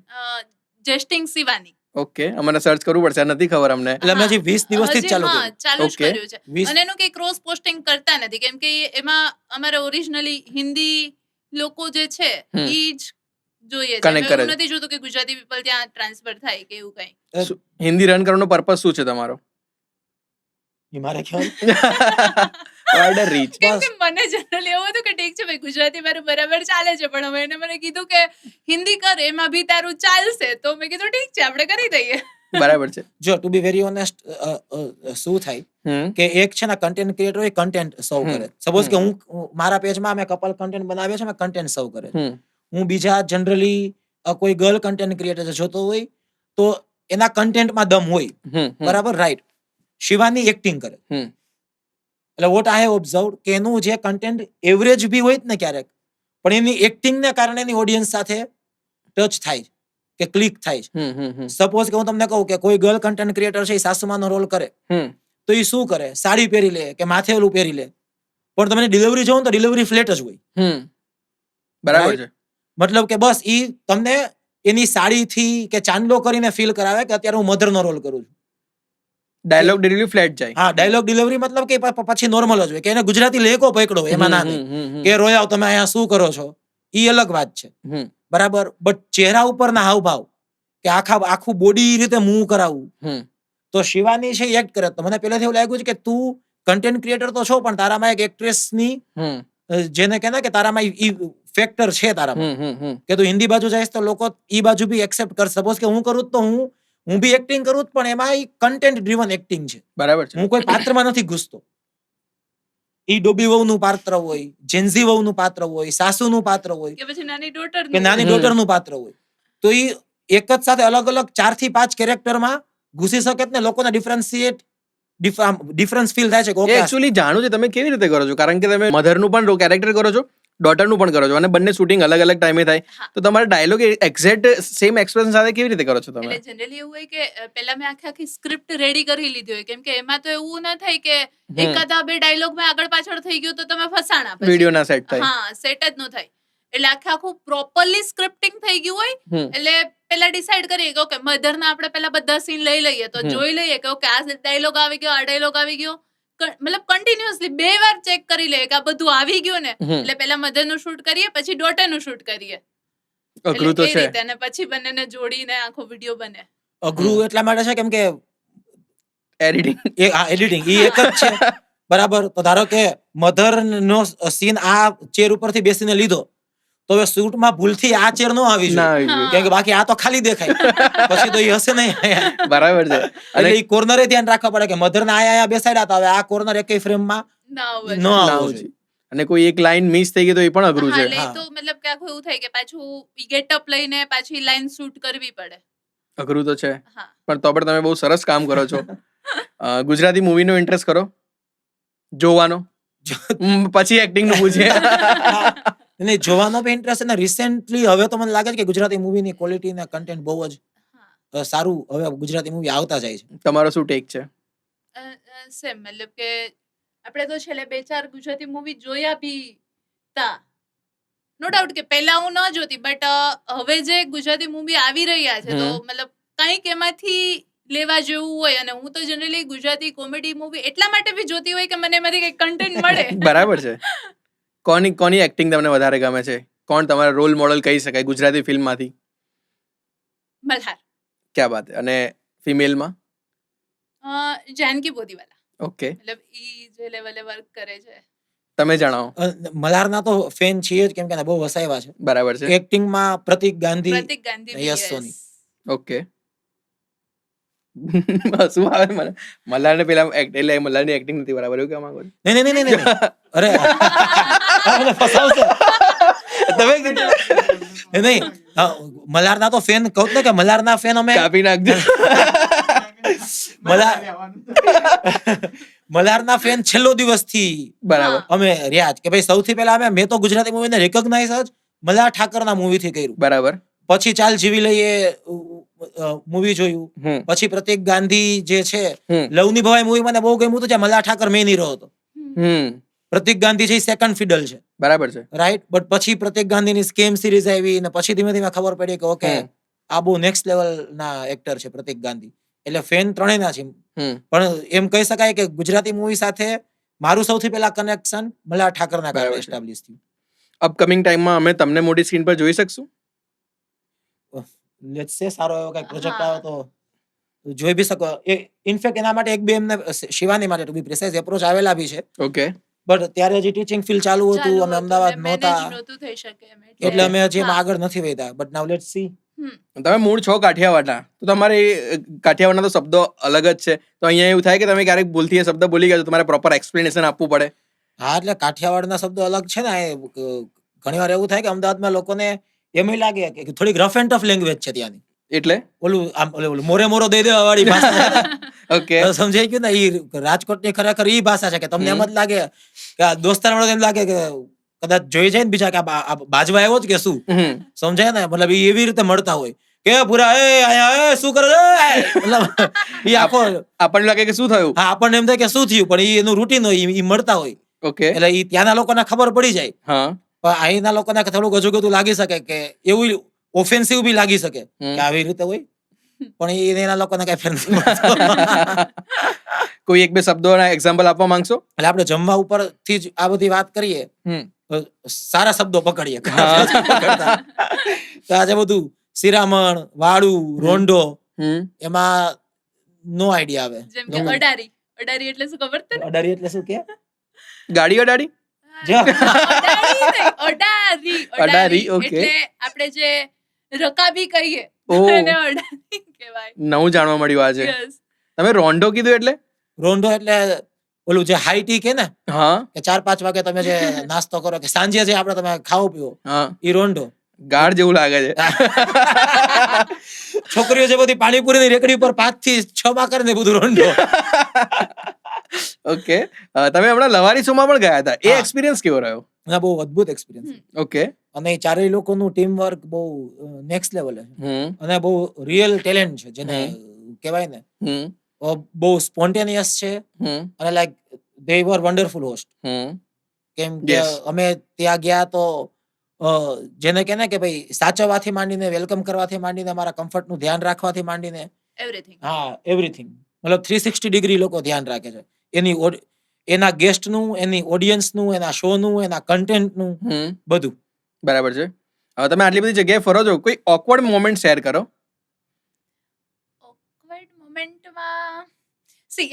જેસ્ટિંગ શિવાની. ઓકે, અમને સર્ચ કરવું પડશે, આ નથી ખબર અમને. એટલે અમે હજી 20 દિવસથી જ હજી, ચાલુ હા, કર્યું. ચાલુ જ Okay. કર્યું છે. 20 અને એનું કઈ ક્રોસ પોસ્ટિંગ કરતા નથી કેમ કે એમાં અમારે ઓરિજિનલી હિન્દી લોકો જે છે હમ. ઈ જ જોઈએ છે. Connect અમે કરે એવું છે. નથી જોતું કે ગુજરાતી પીપલ ત્યાં ટ્રાન્સફર થાય કે એવું કઈ. હિન્દી રન કરવાનો પર્પસ શું છે તમારો? ઈ મારે ખ્યાલ વાઇડર રીચ. કેમ બસ. કે મને જનરલી એવું હતું કે ઠીક છે ભાઈ ગુજરાતી મારું બરાબર ચાલે છે પણ હવે એને મને કીધું કે હિન્દી કર એમાં બી તારું ચાલશે તો મેં કીધું ઠીક છે આપણે કરી દઈએ. બરાબર છે. જો ટુ બી વેરી ઓનેસ્ટ શું થાય હમ કે એક છે ને કન્ટેન્ટ ક્રિએટર હોય કન્ટેન્ટ સર્વ હમ. કરે. સપોઝ કે હું મારા પેજમાં અમે કપલ કન્ટેન્ટ બનાવીએ છે અમે કન્ટેન્ટ સર્વ કરે. હમ હું બીજા જનરલી કોઈ ગર્લ કન્ટેન્ટ ક્રિએટર જોતો હોય તો એના કન્ટેન્ટમાં દમ હોય. હમ બરાબર, રાઈટ. શિવાની એક્ટિંગ કરે. હમ એટલે વોટ આઈ હેવ ઓબ્ઝર્વ કે એનું જે કન્ટેન્ટ એવરેજ બી હોય જ ને ક્યારેક પણ એની એક્ટિંગને કારણે એની ઓડિયન્સ સાથે ટચ થાય કે ક્લિક થાય છે. હમ સપોઝ કે હું તમને કહું કે કોઈ ગર્લ કન્ટેન્ટ ક્રિએટર છે એ સાસુમાનો રોલ કરે હમ તો એ શું કરે, સાડી પહેરી લે કે માથે ઓલું પહેરી લે પણ તમે ડિલિવરી જોવો ને તો ડિલિવરી ફ્લેટ જ હોય. હમ બરાબર Right? છે. મતલબ કે બસ ઈ તમને એની સાડીથી કે ચાંદલો કરીને ફીલ કરાવે કે અત્યારે હું મધરનો રોલ કરું છું. ડાયલોગ ડિલિવરી ફ્લેટ જાય. હા, ડાયલોગ ડિલિવરી મતલબ કે પછી નોર્મલ જ હોય કે એને ગુજરાતી લેકો પકડો એમાં ના થાય કે રોયાવ તમે અહીંયા શું કરો છો, ઈ અલગ વાત છે. હમ બરાબર, બટ ચહેરા ઉપરના હાવભાવ કે આખું બોડી રીતે મૂવ કરાવવું હમ તો શિવાની છે એક્ટ કરે તો મને પહેલાથી એવું લાગ્યું છે કે તું કન્ટેન્ટ ક્રિએટર તો છો પણ તારામાં એક એક્ટ્રેસની હમ જેને કહેવાય કે તારામાં ઈ ફેક્ટર છે તારામાં કે તું હિન્દી બાજુ જઈશ તો લોકો ઈ બાજુ બી એક્સેપ્ટ કરશે. સપોઝ કે હું કરું તો હું બી એક્ટિંગ કરું જ પણ એમાં કન્ટેન્ટ ડ્રીવન એક્ટિંગ છે. બરાબર છે. હું કોઈ પાત્રમાં નથી ઘૂસતો. ઈ ડોબી વહુનું પાત્ર હોય, જેન્ઝી વહુનું પાત્ર હોય, સાસુનું પાત્ર હોય કે પછી નાની ડોટર કે નાની હમ. ડોટરનું પાત્ર હોય તો ઈ એક જ સાથે અલગ અલગ 4 થી 5 કેરેક્ટરમાં ઘૂસી શકે જ ને લોકોને ડિફરન્સ ફીલ થાય છે કે એ ઓકે એકચ્યુઅલી જાણું છે તમે કેવી રીતે કરો છો, કારણ કે તમે મધરનું પણ કેરેક્ટર કરો છો, ડોટરનું પણ કરો છો અને બંને શૂટિંગ અલગ અલગ ટાઈમે થાય હા. તો તમારા ડાયલોગ એક્ઝેક્ટ સેમ એક્સપ્રેશન સાથે કેવી રીતે કરો છો તમે? એટલે જનરલી એવું હોય કે પહેલા મેં આખી સ્ક્રિપ્ટ રેડી કરી લીધી હોય કેમ કે એમાં તો એવું ના થાય કે એકાદા બે ડાયલોગ માં આગળ પાછળ થઈ ગયું તો તમે ફસાણા પછી. વિડીયો ના સેટ થાય. હા, સેટ જ ન થાય. એટલે આખું પ્રોપરલી સ્ક્રિપ્ટિંગ થઈ ગયું હોય હમ એટલે પેલા ડિસાઈડ કરીએ કે ઓકે મધર ના આપણે પેલા બધા સીન લઈ લઈએ તો હમ. જોઈ લઈએ કે ઓકે આ ડાયલોગ આવી ગયો, આ ડાયલોગ આવી ગયો. મતલબ કન્ટિન્યુઅસલી 2 વાર ચેક કરી લઈએ કે આ બધું આવી ગયું ને હમ. એટલે પેલા મધર નું શૂટ કરીએ પછી ડોટર નું શૂટ કરીએ. અઘરું તો એટલે એ છે. રીતે અને પછી બંનેને જોડીને આખો વિડીયો બને. અઘરું એટલા માટે છે કેમ કે એડિટિંગ. એડિટિંગ ઈ એક જ છે. બરાબર, તો ધારો કે મધર નો સીન આ ચેર ઉપરથી બેસીને લીધો તો હવે શૂટમાં ભૂલથી આ ચેર નો આવી ના જોઈએ આવી જોઈએ. કેમ કે બાકી આ તો ખાલી દેખાય પછી તો ઈ હશે નહીં. બરાબર છે. એટલે ઈ કોર્નરે ધ્યાન રાખવા પડે કે મધર ને આયા બેસાડ્યા હતા હવે આ કોર્નર એકય ફ્રેમમાં ના આવે ન છે. આવવો ના જોઈએ. અને કોઈ એક લાઈન મિસ થઈ ગઈ તો એ પણ અઘરું હા, છે. એટલે ઈ હા. તો મતલબ કે આખું એવું થાય કે પાછું ગેટઅપ લઈને પાછી લાઈન શૂટ કરવી પડે. અઘરું તો છે હા. પણ તો પણ તમે બહુ સરસ કામ કરો છો. ગુજરાતી મૂવીનો ઇન્ટરેસ્ટ કરો જોવાનો? પછી એક્ટિંગ નું પૂછીએ. નહીં, જોવાનો બી ઇન્ટરેસ્ટ અને રિસેન્ટલી હવે તો મને લાગે છે કે ગુજરાતી મૂવીની ક્વોલિટી ને કન્ટેન્ટ બહુ જ હા. સારું હવે ગુજરાતી મૂવી આવતા જાય છે. તમારો શું ટેક છે? સેમ મતલબ કે આપણે તો છેલ્લે 2-4 ગુજરાતી મૂવી જોયા બી તા. નો ડાઉટ કે પહેલા હું ન જોતી બટ હવે જે ગુજરાતી મૂવી આવી રહ્યા છે તો હમ. મતલબ કંઈક એમાંથી લેવા જેવું હોય અને હું તો જનરલી ગુજરાતી કોમેડી મૂવી એટલા માટે બી જોતી હોય કે મને એમાંથી કંઈક કન્ટેન્ટ મળે. બરાબર છે. કોની એક્ટિંગ તમને વધારે ગમે છે? કોણ તમારા રોલ મોડલ કહી શકાય ગુજરાતી ફિલ્મમાંથી? મલ્હાર. ક્યાં વાત છે. અને ફિમેલમાં? જાનકી બોદીવાલા. ઓકે, મતલબ ઈ જે લેવલે વર્ક કરે છે. તમે જણાવો. મલ્હારના તો ફેન છીએ જ કેમ કે એને બહુ વસાવ્યા છે. બરાબર છે. એક્ટિંગમાં પ્રતિક ગાંધી પ્રતિક ગાંધી બી, યસ yes. સોની. ઓકે. શું આવે મને મલ્હારને પેલા એટલે મલ્હારની એક્ટિંગ નથી બરાબર એવું કહેવા માંગો છો? નહીં નહીં નહીં નહીં નહીં. અરે આ મને ફસાવશે. તમે કીધું. નહીં મલ્હારના તો ફેન કહું ને કે મલ્હારના ફેન અમે કાપી નાખજો. મલ્હારના ફેન છેલ્લો દિવસથી બરાબર અમે રહ્યા જ કે ભાઈ સૌથી પહેલા મેં તો ગુજરાતી મૂવીને રેકોગ્નાઇઝ જ મલ્હાર ઠાકરના મૂવીથી કર્યું. બરાબર. પછી ચાલ જીવી લઈએ મૂવી જોયું. હમ પછી પ્રતિક ગાંધી જે છે હમ લવની ભવાઈ મૂવી મને બહુ ગમ્યું હતું જ્યાં મલ્હાર ઠાકર મેન હીરો હતો. હમ પ્રતિક ગાંધી છે સેકન્ડ ફિડલ છે, બરાબર છે. રાઈટ. બટ પછી પ્રતિક ગાંધીની સ્કેમ સિરીઝ આવી ને પછી ધીમે ધીમે ખબર પડી કે ઓકે હમ. આ બહુ નેક્સ્ટ લેવલ ના એક્ટર છે પ્રતીક ગાંધી, એટલે ફેન ત્રણેયના છે. હમ પણ એમ કહી શકાય કે ગુજરાતી મૂવી સાથે મારું સૌથી પહેલા કનેક્શન મલ્હાર ઠાકરના બરાબર કારણે છે. એસ્ટાબ્લિશ થયું. અપકમિંગ ટાઈમમાં અમે તમને મોટી સ્ક્રીન પર જોઈ શકશું. લેટ્સ સે સારો એવો કઈ પ્રોજેક્ટ હા. આવે તો જોઈ બી શકો. ઇનફેક્ટ એના માટે એક બે એમને શિવાની માટે ટુ બી પ્રિસાઇઝ એપ્રોચ આવેલા બી છે, ઓકે. બટ ત્યારે હજી ટીચિંગ ફિલ્ડ ચાલુ હતું, ચાલુ અમે હતું અમદાવાદ ને manage નહોતા, નહોતું થઈ શકે એમ એટલે અમે હજી એમાં હા. આગળ નથી વધ્યા. But now let's see. Hmm. તમે મૂળ છો કાઠિયાવાડના, તો તમારે કાઠિયાવાડના તો શબ્દો અલગ જ છે, તો અહીંયા એવું થાય કે તમે ક્યારેક ભૂલથી એ શબ્દ બોલી ગયા તો તમારે પ્રોપર એક્સપ્લેનેશન આપવું પડે. હા, એટલે કાઠિયાવાડના શબ્દો અલગ છે ને. ઘણી વાર એવું થાય કે અમદાવાદમાં લોકોને એમ લાગે કે થોડીક રફ એન્ડ ટફ લેંગ્વેજ છે ત્યાંની. એટલે ઓલું આમ ઓલું મોરે મોરો દઈ દેવા વાળી ભાષા છે ને. ઓકે. સમજાઈ ગયું ને? ઈ રાજકોટની ખરેખર ઈ ભાષા છે કે તમને એમ જ લાગે કે આ દોસ્તાર વાળો એમ લાગે કે કદાચ જોઈ જાય ને બીજા કે આ બાજવા આવ્યો જ કે શું, સમજાય ને? મતલબ ઈ એવી રીતે મળતા હોય કે પૂરા એ આયા એ શું કરે છે મતલબ ઈ આખો આપણને લાગે કે શું થયું. હા, આપણને એમ થાય કે શું થયું, પણ ઈ એનું રૂટીન હોય, ઈ મળતા હોય, ઓકે. એટલે ઈ ત્યાંના લોકોને ખબર પડી જાય. હા. પણ અહીંના લોકોને થોડુંક અજુગતું લાગી શકે કે એવું ઓફેન્સિવ બી લાગી શકે કે આવી રીતે હોય, પણ એના લોકોને કઈ ફેર નથી પડતો. કોઈ એક બે શબ્દોના એક્ઝામ્પલ આપવા માંગશો? એટલે આપણે જમવા ઉપરથી જ આ બધી વાત કરીએ તો સારા શબ્દો પકડીએ. પકડતા. તો આજે બધું શિરામણ, વાળું, રોંઢો, એમાં નો આઈડિયા આવે. જેમ કે અડારી. અડારી એટલે શું ખબર તને? અડારી એટલે શું કે? ગાડી અડાડી. જો. અડારી નહીં, અડારી. અડારી, okay. એટલે આપણે જે રકાબી કહીએ ઓહ. એને અડારી કહેવાય. નવું જાણવા મળ્યું આજે. Yes. તમે રોન્ડો કીધું એટલે? રોંઢો એટલે ઓલું જે હાઈ ટી કે ને, હા કે 4-5 વાગે તમે જે નાસ્તો કરો કે સાંજે જે આપણે તમે ખાઓ પીવો, હા. ઈ રોંઢો. ગાઢ જેવું લાગે છે. છોકરીઓ જે બધી પાણીપુરીની રેકડી ઉપર 5 થી 6 માં કરે ને, બધું રોંઢો. ઓકે. તમે હમણાં લવારી શોમાં પણ ગયા હતા, એ હા. એક્સપિરિયન્સ કેવો રહ્યો? આ બહુ અદ્ભુત એક્સપિરિયન્સ. ઓકે. અને એ ચારેય લોકોનું ટીમ વર્ક બહુ નેક્સ્ટ લેવલે છે, હમ અને બહુ રિયલ ટેલેન્ટ છે, જેને કહેવાય ને. હમ બહુ સ્પોન્ટેનિયસ છે, હમ અને like they were wonderful host. Hmm કેમ કે Yes. અમે ત્યાં ગયા તો જેને કે ને કે ભાઈ સાચવવાથી માંડીને, વેલકમ કરવાથી માંડીને, અમારા કમ્ફર્ટનું ધ્યાન રાખવાથી માંડીને, Everything. હા, એવરીથિંગ. મતલબ 360 ડિગ્રી લોકો ધ્યાન રાખે છે એના ગેસ્ટનું, એની ઓડિયન્સનું, એના શોનું, એના કન્ટેન્ટનું, હમ બધું. બરાબર છે. હવે તમે આટલી બધી જગ્યાએ ફરો છો, કોઈ ઓકવર્ડ મોમેન્ટ શેર કરો. Awkward મોમેન્ટમાં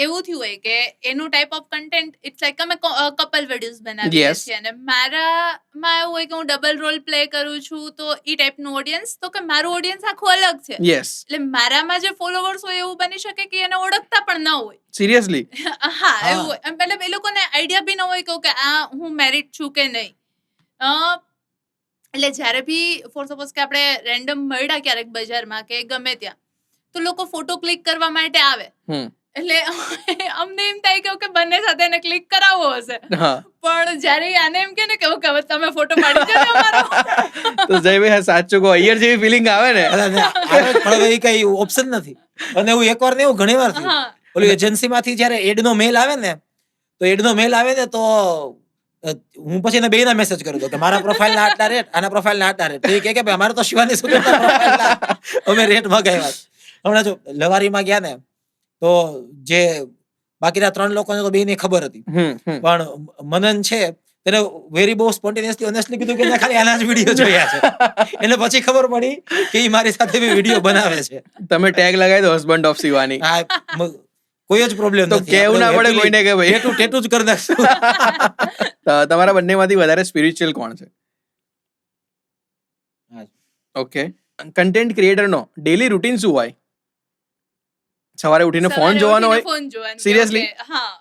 એવું થયું હોય કે એનું type of content it's like અમે કપલ વિડીયોઝ બનાવીએ Yes. છીએ, અને મારામાં એવું હોય કે હું ડબલ રોલ પ્લે કરું છું, તો એ ટાઈપનું ઓડિયન્સ, તો કે મારું ઓડિયન્સ આખું અલગ છે, યસ. એટલે મારામાં જે ફોલોવર્સ હોય એવું બની શકે કે એને ઓળખતા પણ ન હોય. સિરિયસલી? હા, એવું હોય. મતલબ એ લોકોને આઈડિયા બી ન હોય કે ઓકે આ હું મેરિડ છું કે નહીં. એટલે જ્યારે બી ફોર સપોઝ કે આપણે રેન્ડમ મળ્યા ક્યારેક બજારમાં કે ગમે ત્યાં, તો લોકો ફોટો ક્લિક કરવા માટે આવે, એટલે અમને એમ થાય કે ઓકે બંને સાથે એને ક્લિક કરાવવો હશે, હા. પણ જ્યારે આને એમ કે ને કે ઓકે હવે તમે ફોટો પાડી દો અમારો. તો જયભાઈ સાચું કહો, ઈયર જેવી ફિલિંગ આવે ને. પણ હવે એ કઈ ઓપ્શન નથી. અને એવું એકવાર ને એવું ઘણી વાર થયું. હા. ઓલી એજન્સીમાંથી જ્યારે એડનો મેલ આવે ને, તો એડનો મેલ આવે ને તો હું પછી એને બેયના મેસેજ કરી દઉં કે મારા પ્રોફાઇલના આટલા રેટ, આના પ્રોફાઇલના આટલા રેટ. તો એ કહે કે ભાઈ અમારે તો શિવાની સુગંધના પ્રોફાઇલના અમે રેટ મગાવ્યા. હમણાં જો લવારીમાં ગયા ને, તો જે બાકીના 3 લોકોને તો બેયને ખબર હતી, પણ મનન છે તેને વેરી બહુ સ્પોન્ટેનિયસલી ઓનેસ્ટલી કીધું કે મેં ખાલી આના જ વિડીયો જોયા છે. એને પછી ખબર પડી કે ઈ મારી સાથે બી વિડીયો બનાવે છે. તમે ટેગ લગાવી દો હસબન્ડ ઓફ શિવાની. આ કોઈ જ પ્રોબ્લેમ તો નથી. કેવું ના પડે કોઈને કે ભાઈ ટેટુ જ કરી નાખશું. તમારા બંનેમાંથી વધારે સ્પિરિચ્યુઅલ કોણ છે? ઓકે. કન્ટેન્ટ ક્રિએટરનો ડેલી રૂટીન શું હોય? સવારે ઉઠીને ફોન જોવાનો હોય? ફોન જોવાનો. Seriously? હા.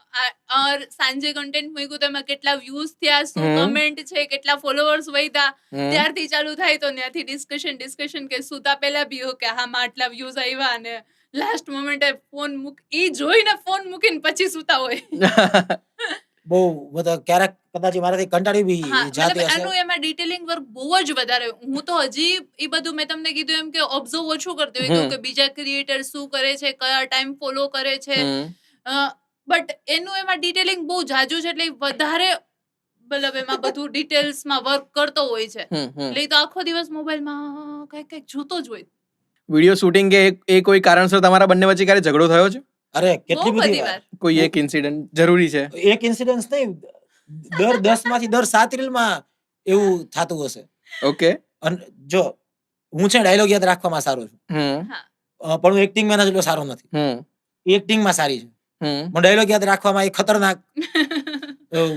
ઓર સાંજે કન્ટેન્ટ મૂક્યું તો એમાં કેટલા વ્યૂઝ થયા, શું હમ. કમેન્ટ છે, કેટલા ફોલોવર્સ વધ્યા, હમ. ત્યારથી ચાલુ થાય, તો ત્યાંથી ડિસ્કશન કે સુતા પહેલા બી કે હામાં આટલા વ્યૂઝ આવ્યા, અને લાસ્ટ મોમેન્ટે ફોન ઈ જોઈને ફોન મૂકીને પછી સુતા હોય. બહુ બધા ક્યારેક કદાચ મારાથી કંટાળી બી હા, જાતી મતલબ હશે. એનું એમાં ડિટેલિંગ વર્ક બહુ જ વધારે. હું તો હજી એ બધું મેં તમને કીધું એમ કે ઓબ્ઝર્વ ઓછું કરતી હોય કે બીજા ક્રિએટર શું કરે છે, કયા ટાઈમ ફોલો કરે છે, બટ એનું એમાં ડિટેલિંગ બહુ જાજુ છે, એટલે વધારે મતલબ એમાં બધું ડિટેલ્સમાં વર્ક કરતો હોય છે, એટલે તો આખો દિવસ મોબાઈલમાં કઈક જોતો જ હોય. વિડીયો શૂટિંગ કે એ કોઈ કારણસર તમારા બંને વચ્ચે ક્યારે ઝઘડો થયો છે? અરે બહુ કેટલી બધી બધી વાર. વાર કોઈ એક ઇન્સિડન્ટ જરૂરી છે? એક ઇન્સિડન્સ નહીં, દર 10 માંથી દર 7 રીલમાં એવું થતું હશે. ઓકે. અને જો હું છે ડાયલોગ યાદ રાખવામાં સારો છું, પણ હું એક્ટિંગમાં એના જેટલો સારો નથી. એ એક્ટિંગમાં સારી છે, પણ ડાયલોગ યાદ રાખવામાં એ ખતરનાક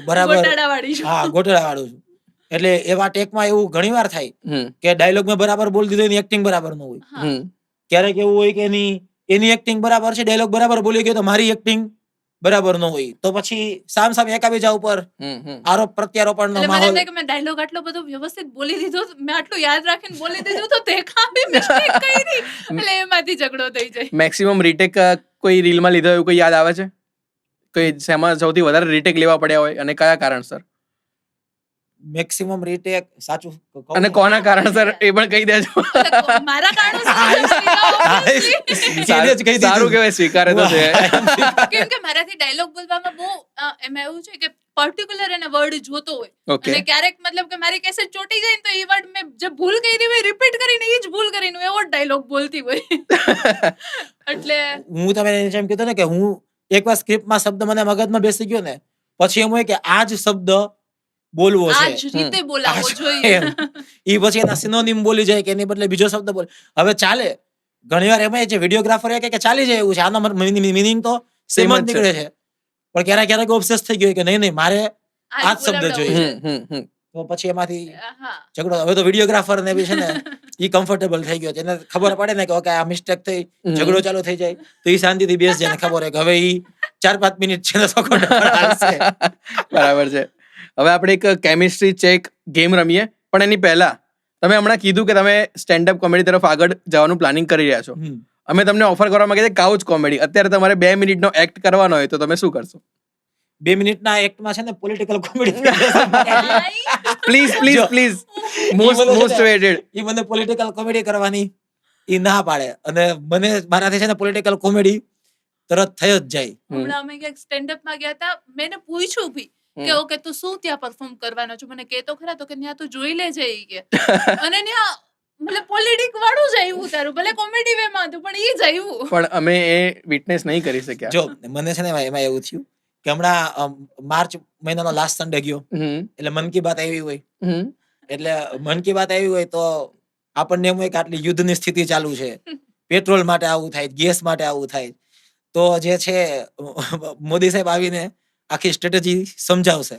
બરાબર ગોટાળાવાળી છું. હા ગોટાળા વાળું છું. એટલે એવા ટેકમાં એવું ઘણી વાર થાય કે ડાયલોગ મેં બરાબર બોલી દીધો, એની એક્ટિંગ બરાબર ન હોય. હા. ક્યારેક એવું હોય કે એની એક્ટિંગ બરાબર છે, ડાયલોગ બરાબર બોલી ગયો તો મારી એક્ટિંગ બરાબર ન હોય, તો પછી સામ એકાબીજા ઉપર આરોપ પ્રત્યારોપણનો એટલે મને એમ માહોલ. થાય કે મેં ડાયલોગ આટલો બધો વ્યવસ્થિત બોલી દીધો, મેં આટલું યાદ રાખીને બોલી દીધું, તો તે કાંઈ મિસ્ટેક કરી, એટલે એમાંથી ઝઘડો થઈ જાય. મેક્સિમમ રીટેક કોઈ રીલમાં લીધો એવું કોઈ યાદ આવે છે? કોઈ શેમાં સૌથી વધારે રીટેક લેવા પડ્યા હોય અને કયા કારણસર? મેક્સિમમ રીટેક સાચું કહું અને ને, કોના કારણસર એ પણ કહી દેજો. એટલે મારા કારણોસર એને જ કહી દીધું. સારું કહેવાય, સ્વીકારે તો છે. કેમ કે મારાથી ડાયલોગ બોલવામાં બહુ એમાં એવું છે કે પર્ટિક્યુલર એને વર્ડ જોતો હોય, ઓકે. અને ક્યારેક મતલબ કે મારી કેસેટ ચોટી જાય ને તો એ વર્ડ મેં જે ભૂલ કરી હોય રિપીટ કરીને એ જ ભૂલ કરીને એવો ડાયલોગ બોલતી હોય. એટલે હું તમે જેમ કીધું ને કે હું એકવાર સ્ક્રિપ્ટમાં શબ્દ મને મગજમાં બેસી ગયો ને, પછી એમ હોય કે આ જ શબ્દ બોલવો આ છે, જ રીતે બોલાવવો આ જ જોઈએ. એમ. ઈ પછી એના સિનોનિમ બોલી જાય કે એની બદલે બીજો શબ્દ બોલે. હવે ચાલે, ઘણીવાર એમાં જે વિડીયોગ્રાફર એ કહે કે ચાલી જાય એવું છે, આનો મિનિંગ તો સેમ જ નીકળે છે, પણ ક્યારેક ઓબ્સેસ થઈ ગયો કે નહીં મારે આ જ શબ્દ જોઈએ. તો પછી એમાંથી હા. ઝઘડો. હવે તો વિડીયોગ્રાફર ને બી છે ને ઈ કમ્ફર્ટેબલ થઈ ગયો છે, એને ખબર પડે ને કે ઓકે આ મિસ્ટેક થઈ, ઝઘડો ચાલુ થઈ જાય તો ઈ શાંતિથી બેસ જાય, ખબર હોય કે હવે ઈ 4-5 મિનિટ છે ને તો બરાબર છે. હવે આપણે એક કેમિસ્ટ્રી ચેક ગેમ રમીએ, પણ એની પહેલા તમે હમણાં કીધું કે તમે સ્ટેન્ડ અપ કોમેડી તરફ આગળ જવાનું પ્લાનિંગ કરી રહ્યા છો. અમે તમને ઓફર કરવા માંગે છે કાઉચ કોમેડી. અત્યારે તમારે 2 મિનિટનો એક્ટ કરવાનો હોય તો તમે શું કરશો? 2 મિનિટના એક્ટમાં છે ને political comedy. Please most waited. ઈ મને પોલિટિકલ કોમેડી કરવાની ઈ ના પાડે, અને મને મારાથી છે ને પોલિટિકલ કોમેડી તરત થઈ જ જાય. હમણાં અમે ક્યાંક સ્ટેન્ડ અપ માં ગયા હતા, મેં એને પૂછ્યું ભી કે ઓકે તું શું ત્યાં પરફોર્મ કરવાનો છો, મને કે તો ખરા, તો કે ત્યાં તું જોઈ લેજે ઈ કે. અને ત્યાં મતલબ પોલિટિક વાળું જ આવ્યું તારું, ભલે કોમેડી વે માં હતું પણ ઈ જ આવ્યું. પણ અમે એ વિટનેસ નહીં કરી શક્યા. જો મને છે ને એમાં એવું થયું કે હમણાં માર્ચ મહિનાનો લાસ્ટ સન્ડે ગયો, એટલે મન કી બાત આવી હોય, એટલે મન કી બાત આવી હોય તો આપણને એમ હોય કે આટલી યુદ્ધની સ્થિતિ ચાલુ છે, પેટ્રોલ માટે આવું થાય, ગેસ માટે આવું થાય, તો જે છે મોદી સાહેબ આવીને આખી સ્ટ્રેટેજી સમજાવશે,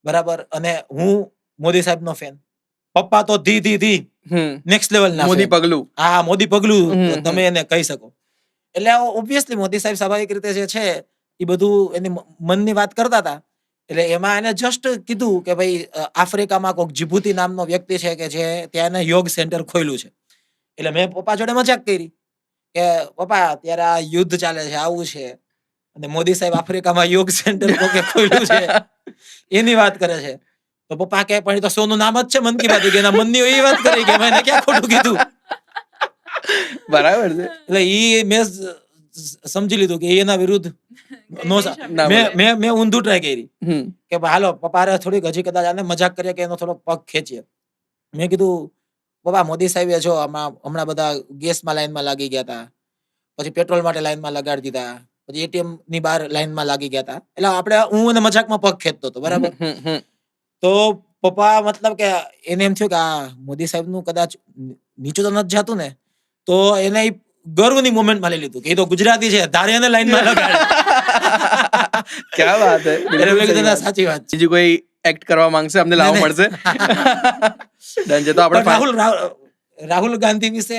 બરાબર. અને હું મોદી સાહેબ નો ફેન, પપ્પા તો ધી નેક્સ્ટ લેવલ ના મોદી પગલું. હા મોદી પગલું તમે એને કહી શકો. એટલે ઓબ્વિયસલી મોદી સાહેબ સ્વાભાવિક રીતે જે છે એ બધું એની મનની વાત કરતા હતા. એટલે એમાં એને જસ્ટ કીધું કે ભાઈ આફ્રિકામાં કોઈક જીબુતી નામનો વ્યક્તિ છે કે જે ત્યાં એને યોગ સેન્ટર ખોલ્યું છે. એટલે મેં પપ્પા જોડે મજાક કરી કે પપ્પા અત્યારે આ યુદ્ધ ચાલે છે, આવું છે, અને મોદી સાહેબ આફ્રિકામાં યોગ સેન્ટર કોકે ખોલ્યું છે એની વાત કરે છે. તો પપ્પા કહે પણ એ તો સોનું નામ જ છે મન કી બાત, કે એના મનની એ વાત કરી કે મેં ક્યાં ખોટું કીધું. બરાબર છે. એટલે ઈ મેં સમજી લીધું કે એના વિરુદ્ધ મેં ઊંધું ટ્રાય કરી કે હાલો પપ્પા થોડીક હજી કદાચ આને મજાક કરીએ કે એનો થોડો પગ ખેંચીએ. મેં કીધું પપ્પા મોદી સાહેબે જો હમણાં બધા ગેસમાં લાઈનમાં લાગી ગયા હતા, પછી પેટ્રોલ માટે લાઈનમાં લગાડી દીધા, પછી એટીએમ ની બહાર લાઈનમાં લાગી ગયા હતા. એટલે હું એને મજાકમાં પગ ખેંચતો હતો, બરાબર. તો પપ્પા મતલબ કે એને એમ થયું કે આ મોદી સાહેબ નું કદાચ નીચું તો નથી જતું ને, તો એને ગર્વની મોમેન્ટમાં લઈ લીધું કે એ તો ગુજરાતી છે, ધારે એને લાઈનમાં લગાડે. ક્યા વાત હે. એટલે મેં કીધું ના, સાચી વાત છે. બીજું કોઈ એક્ટ કરવા માંગશે, અમને લાવો મળશે. ડન છે. તો આપણે રાહુલ ગાંધી વિશે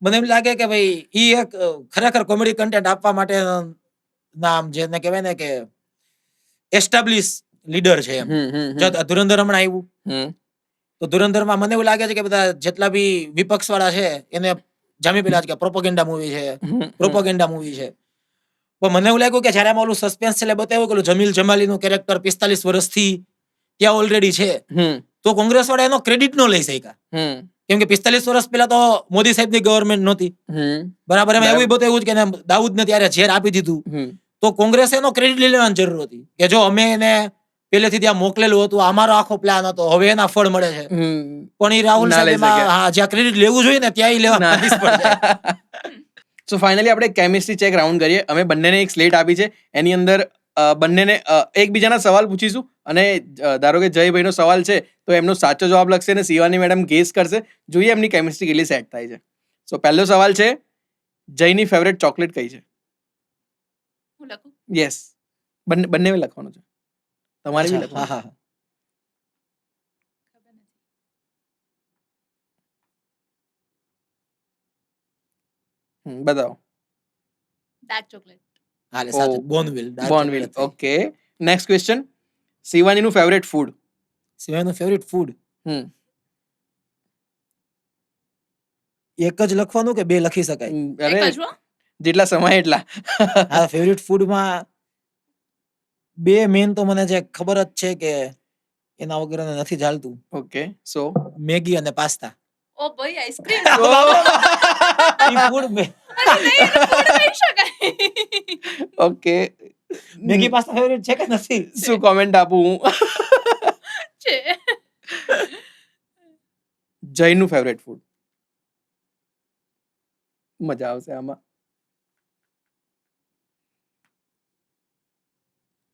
મને એમ લાગે કે ભાઈ ઈ એક ખરેખર કોમેડી કન્ટેન્ટ આપવા માટે નામ જેને કહેવાય ને કે એસ્ટાબ્લિશ લીડર છે એમ. જો ધુરંધર હમણાં આવ્યું, તો ધુરંધરમાં મને એવું લાગે છે કે બધા જેટલા બી વિપક્ષ વાળા છે એને જામી પેલા કે પ્રોપોગેન્ડા મૂવી છે. પણ મને એવું લાગ્યું કે જયારે આમાં ઓલું સસ્પેન્સ છે બતાવ્યું કે જમીલ જમાલીનું કેરેક્ટર 45 વર્ષથી ત્યાં ઓલરેડી છે, તો કોંગ્રેસ વાળા એનો ક્રેડિટ ન લઈ શક્યા. કેમ કે 45 વર્ષ પહેલા તો મોદી સાહેબની ગવર્મેન્ટ નહોતી, બરાબર. એમાં એવું બતાવ્યું કે દાઉદને ત્યારે ઝેર આપી દીધું, તો કોંગ્રેસે એનો ક્રેડિટ લઈ લેવાની જરૂર હતી કે જો અમે એને પહેલેથી ત્યાં મોકલેલું હતું, અમારો આખો પ્લાન હતો, હવે એના ફળ મળે છે. પણ એ રાહુલ ના લઈ સાહેબ એમાં, શક્યા. હા, જ્યાં ક્રેડિટ લેવું જોઈએ ને ત્યાં લેવા નિષ્ફળ જાય. સો ફાઇનલી આપણે કેમિસ્ટ્રી ચેક રાઉન્ડ કરીએ. અમે બંનેને એક સ્લેટ આપી છે, એની અંદર બંનેને એકબીજાના સવાલ પૂછીશું અને ધારો કે જયભાઈનો સવાલ છે તો એમનો સાચો જવાબ લખશે અને શિવાની મેડમ ગેસ કરશે. જોઈએ એમની કેમિસ્ટ્રી કેટલી સેટ થાય છે. સો પહેલો સવાલ છે, જયની ફેવરેટ ચોકલેટ કઈ છે? હું લખું? યસ, બંને લખવાનું છે, તમારે બી હા, લખવાનું. હા, હા. ખબર નથી. બતાવો. Dark chocolate. હાલે, સાચું. Bournville, dark Bournville. chocolate થઈ. ઓકે, નેક્સ્ટ ક્વેશ્ચન, શિવાનીનું ફેવરેટ ફૂડ. સિવાયનું ફેવરિટ ફૂડ એક જ લખવાનું કે બે લખી શકાય? અરે એક જ હો. જેટલા સમય એટલા. હા, ફેવરિટ ફૂડમાં બે મેન તો મને જે ખબર જ છે કે એના વગર એને નથી ચાલતું, ઓકે, સો મેગી અને પાસ્તા. ઓ ભાઈ, આઈસ્ક્રીમ. ઈ food અરે નહીં, એને food કહી શકાય. ઓકે, મેગી પાસ્તા ફેવરિટ છે કે નથી? શું કોમેન્ટ આપું હું? છે. જયનું ફેવરેટ ફૂડ. મજા આવશે આમાં.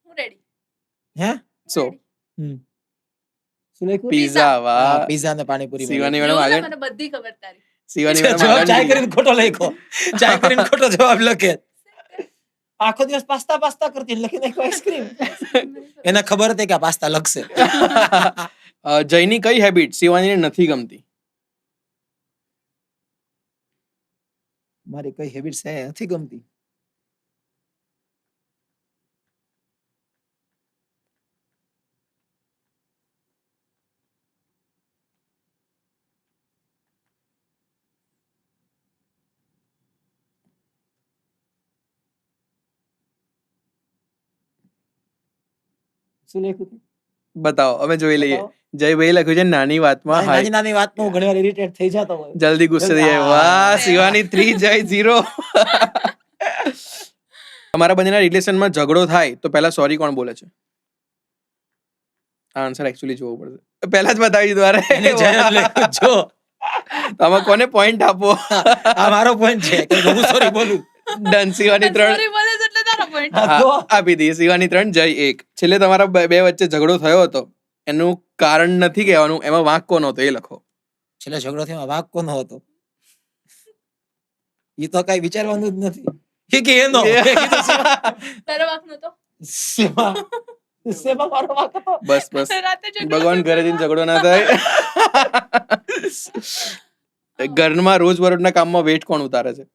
હું રેડી. હે? સો શું લખ્યું? પીઝા. હા, વાહ, પીઝા ને પાણીપુરી. શિવાની મેડમ આગળ. મને બધી ખબર તારી. શિવાની મેડમ જવાબ આગળ ચાય નીકળી. કરીને ખોટો લખ્યો. ચાય કરીને ખોટો જવાબ લખે. આખો દિવસ પાસ્તા પાસ્તા કરતી લખી નાખ્યો આઈસ્ક્રીમ. એને ખબર હતી કે આ પાસ્તા લખશે. જયની કઈ હેબિટ શિવાનીને નથી ગમતી? મારી કઈ હેબિટ છે નથી ગમતી? શું લખ્યું? બતાવો, અમે જોઈ લઈએ. બતાવો. જયભાઈ લખ્યું છે નાની વાતમાં નાની નાની વાતમાં હું ઘણીવાર ઇરિટેટ થઈ જતો હોય. જલ્દી ગુસ્સે થઈ જાય. હા. વાહ, શિવાની 3, જય 0. તમારા બંનેના રિલેશનમાં ઝઘડો થાય તો પહેલા સોરી કોણ બોલે છે? આ આન્સર એકચ્યુઅલી જોવો પડશે. પહેલા જ બતાવી દીધું. એને જય જ અરે લખ્યું. જો તો આમાં કોને પોઈન્ટ આપો? આ મારો પોઈન્ટ છે કે હું સોરી બોલું. ડન. શિવાની 3. Sorry બોલે છે એટલે તારો point. હા, તો આપી દઈએ. શિવાની 3, જય 1. છેલ્લે તમારા બે વચ્ચે ઝઘડો થયો હતો, એનું કારણ નથી કહેવાનું, એમાં વાંક કોનો હતો એ લખો. છેલ્લે ઝઘડો થયો, વાંક કોનો હતો? ઈ તો કઈ વિચારવાનું જ નથી. એ કે એનો. મેં કીધું તારો વાંક નહોતો? શેમાં? શેમાં મારો વાંક હતો? બસ રાતે ઝઘડો ભગવાન થયો. ઘરે જઈને ઝઘડો ના થાય. ઘરમાં રોજબરોજના કામમાં વેટ કોણ ઉતારે છે?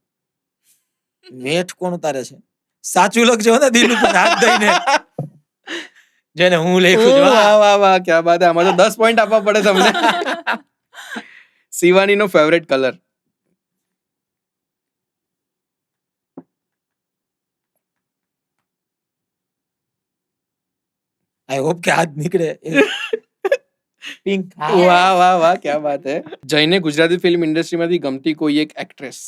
વેઠ કોણ ઉતારે છે? સાચું લખજો ને, દિલ ઉપર હાથ દઈને. જેને હું લખ્યું છું. વાહ વાહ વાહ, ક્યા બાત હે. આમાં તો 10 પોઈન્ટ આપવા પડે તમને. શિવાનીનો ફેવરેટ કલર. આઈ હોપ કે હાથ નીકળે. પિંક. વાહ વાહ વાહ, ક્યા બાત હે. જયને ગુજરાતી ફિલ્મ ઇન્ડસ્ટ્રીમાંથી ગમતી કોઈ એક એક્ટ્રેસ.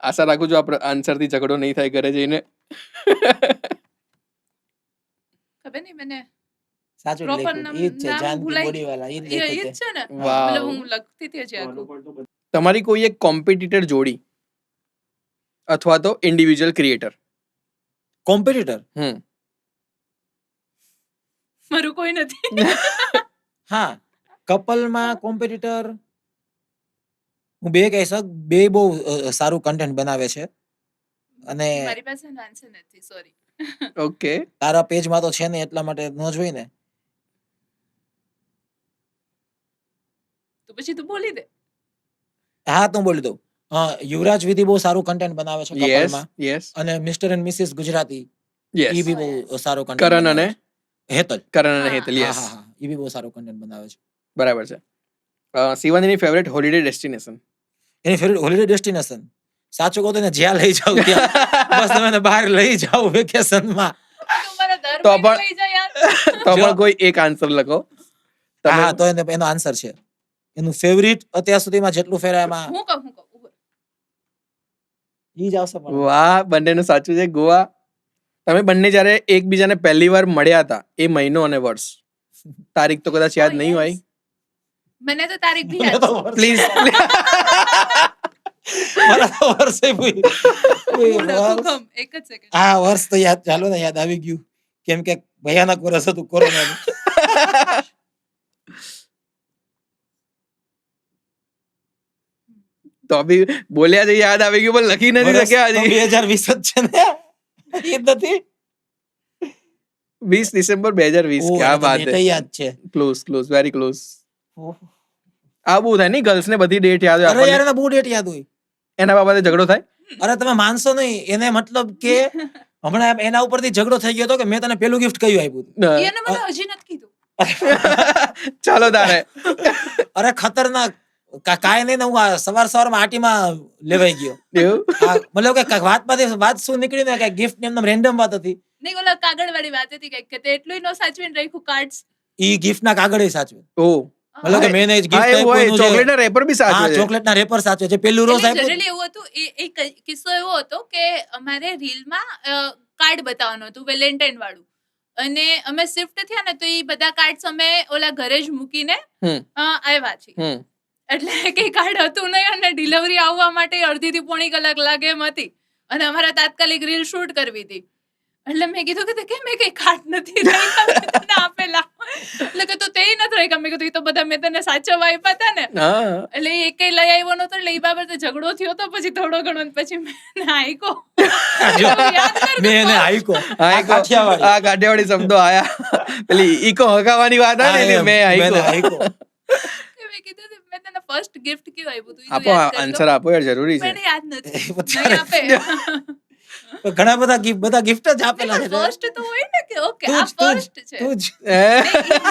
આશા રાખું છું આ આન્સર થી ઝઘડો નહીં થાય ઘરે જઈને. ખબર નહીં મને. સાચું Proper લખ્યું. ઈ જ છે, નામ જાનકી ભૂલાઈ બોડીવાલા. ઈ જ એ લખ્યું જ છે. છે ને. વાવ. મતલબ હું લખતી હતી હજી આખું. તમારી કોઈ એક કોમ્પિટિટર જોડી અથવા તો ઇન્ડિવિજ્યુઅલ ક્રિએટર. કોમ્પિટિટર. મારું કોઈ નથી. હા, કપલમાં કોમ્પિટિટર હું બે કહી શક. બે બહુ સારું કન્ટેન્ટ બનાવે છે અને મારી પાસે આન્સર નથી, સોરી. ઓકે, તારા પેજમાં તો છે ને એટલા માટે ન જોઈ ને. તો પછી તું બોલી દે. હા, તો હું બોલી દઉં. યુવરાજ વિધિ બહુ સારું કન્ટેન્ટ બનાવે છે યસ કપલમાં. યસ અને mister and missus Gujarati yes. ઈ બી બહુ સારું કન્ટેન્ટ. કરણ અને હેતલ. કરણ અને હા. હેતલ. હા, યસ, હા, હા. ઈ બી બહુ સારું કન્ટેન્ટ બનાવે છે. બરાબર છે. શિવાનીની ફેવરેટ હોલિડે ડેસ્ટિનેશન. એની ફેવરિટ હોલિડે ડેસ્ટિનેશન, સાચું કહું તો એને જ્યાં લઈ જાવ ત્યાં. બસ તમે એને બહાર લઈ જાવ વેકેશનમાં. તું મને દર તો મહિને પણ- લઈ જા યાર. તો જો. પણ કોઈ એક આન્સર લખો. તમે- હા, તો એનો આન્સર છે. એનું ફેવરિટ અત્યાર સુધીમાં જેટલું ફેરા એમાં હું કહું. ઈ જ આવશે. પણ વાહ, બંનેનું સાચું છે. ગોવા. તમે બંને જ્યારે એકબીજાને પહેલી વાર મળ્યા હતા એ મહિનો અને વર્ષ, તારીખ તો કદાચ યાદ નહીં હોય. મને તો તારીખ બી મને યાદ તો છે. વર્ષ- પ્લીઝ. મને તો વર્ષે ભૂઈ. પૂર્ણ વર્ષ. હુકમ, એક જ સેકન્ડ. હા વર્ષ તો યાદ, ચાલો ને યાદ આવી ગયું, કેમ કે ભયાનક વર્ષ હતું કોરોનાનું. તો બી બોલ્યા છે યાદ આવી ગયું, પણ લખી નથી વર્ષ શક્યા તો હજી. 2020 જ છે ને, એ જ નથી. 20 ડિસેમ્બર 2020. ઓહ, ક્યા મને તો બાત date હે. યાદ છે. Close very close. ઓહ. આ બહુ થાય નહીં, ગર્લ્સ ને બધી ડેટ યાદ હોય અરે યાર, આપણને. એને બહુ ડેટ યાદ હોય. એના બાબતે ઝઘડો થાય. અરે તમે માનશો નહીં, એને મતલબ કે હમણાં એના ઉપરથી ઝઘડો થઈ ગયો હતો કે મેં તને પેલું ગિફ્ટ કયું આપ્યું હતું. એને મને હજી નથી કીધું. ચાલો તારે. અરે ખતરનાક. કાંઈ નહીં ને હું આ સવારમાં આટીમાં લેવાઈ ગયો. એવું? આ મતલબ કે વાતમાંથી વાત શું નીકળી ને, કે ગિફ્ટ ની એમનેમ રેન્ડમ વાત હતી. નહીં, ઓલા કાગળ વાળી વાત હતી કંઈક, કે તે એટલું નો સાચવીને રાખ્યું કાર્ડ્સ. ઈ ગિફ્ટ ના કાગળ સાચવે. ઓહ. મતલબ કે મેં એને હા, ગિફ્ટ એવું હોય. આપ્યું ચોકલેટ ના રેપર બી સાચવે હા, છે. ચોકલેટ ના રેપર સાચવે છે. પેલું રોજ આપ્યું. જનરલી એવું હતું, એ કિસ્સો એવો હતો કે અમારે રીલમાં કાર્ડ બતાવવાનું હતું વેલેન્ટાઇન વાળું, અને અમે શિફ્ટ થયા ને તો એ બધા કાર્ડ્સ અમે ઓલા ઘરે જ મૂકીને હમ. આવ્યા છીએ. હમ. એટલે કઈ કાર્ડ હતું નહીં, અને ડિલિવરી આવવા માટે અડધી થી પોણી કલાક લાગે એમ હતી, અને અમારે તાત્કાલિક રીલ શૂટ કરવી હતી. એટલે મેં કીધું કે કેમ મેં કઈ કાર્ડ નથી તને આપેલા, એટલે કે તું તે નથી રાખ્યા. મેં કીધું એ તો બધા મેં તને સાચવવા આપ્યા હતા ને. હા. એટલે એ કઈ લઈ આવ્યો નતો, એટલે એ બાબતે ઝઘડો થયો તો પછી થોડો ઘણો, ને પછી મેં આયકો. જો, યાદ કર મેં એને હાઈકો. હા, આ કાઠિયાવાડી. આ કાઠિયાવાડી શબ્દો આયા. પેલી ઈકો હકાવાની વાત આવે ને, એની મેં મેં એને હાઈકો. હાઈકો. મેં કીધું હતું, મેં તને ફર્સ્ટ ગિફ્ટ કેવું આપ્યું તું, ઈ તો આપો, યાદ કરી લો. આન્સર આપો યાર, જરૂરી છે. મને યાદ નથી. એ પછી નહીં આપે. ઘણા બધા ગિફ્ટ જ આપેલા છે. ફર્સ્ટ તો હોય ને કે ઓકે આ તું જ, ફર્સ્ટ છે. તું જ. હે?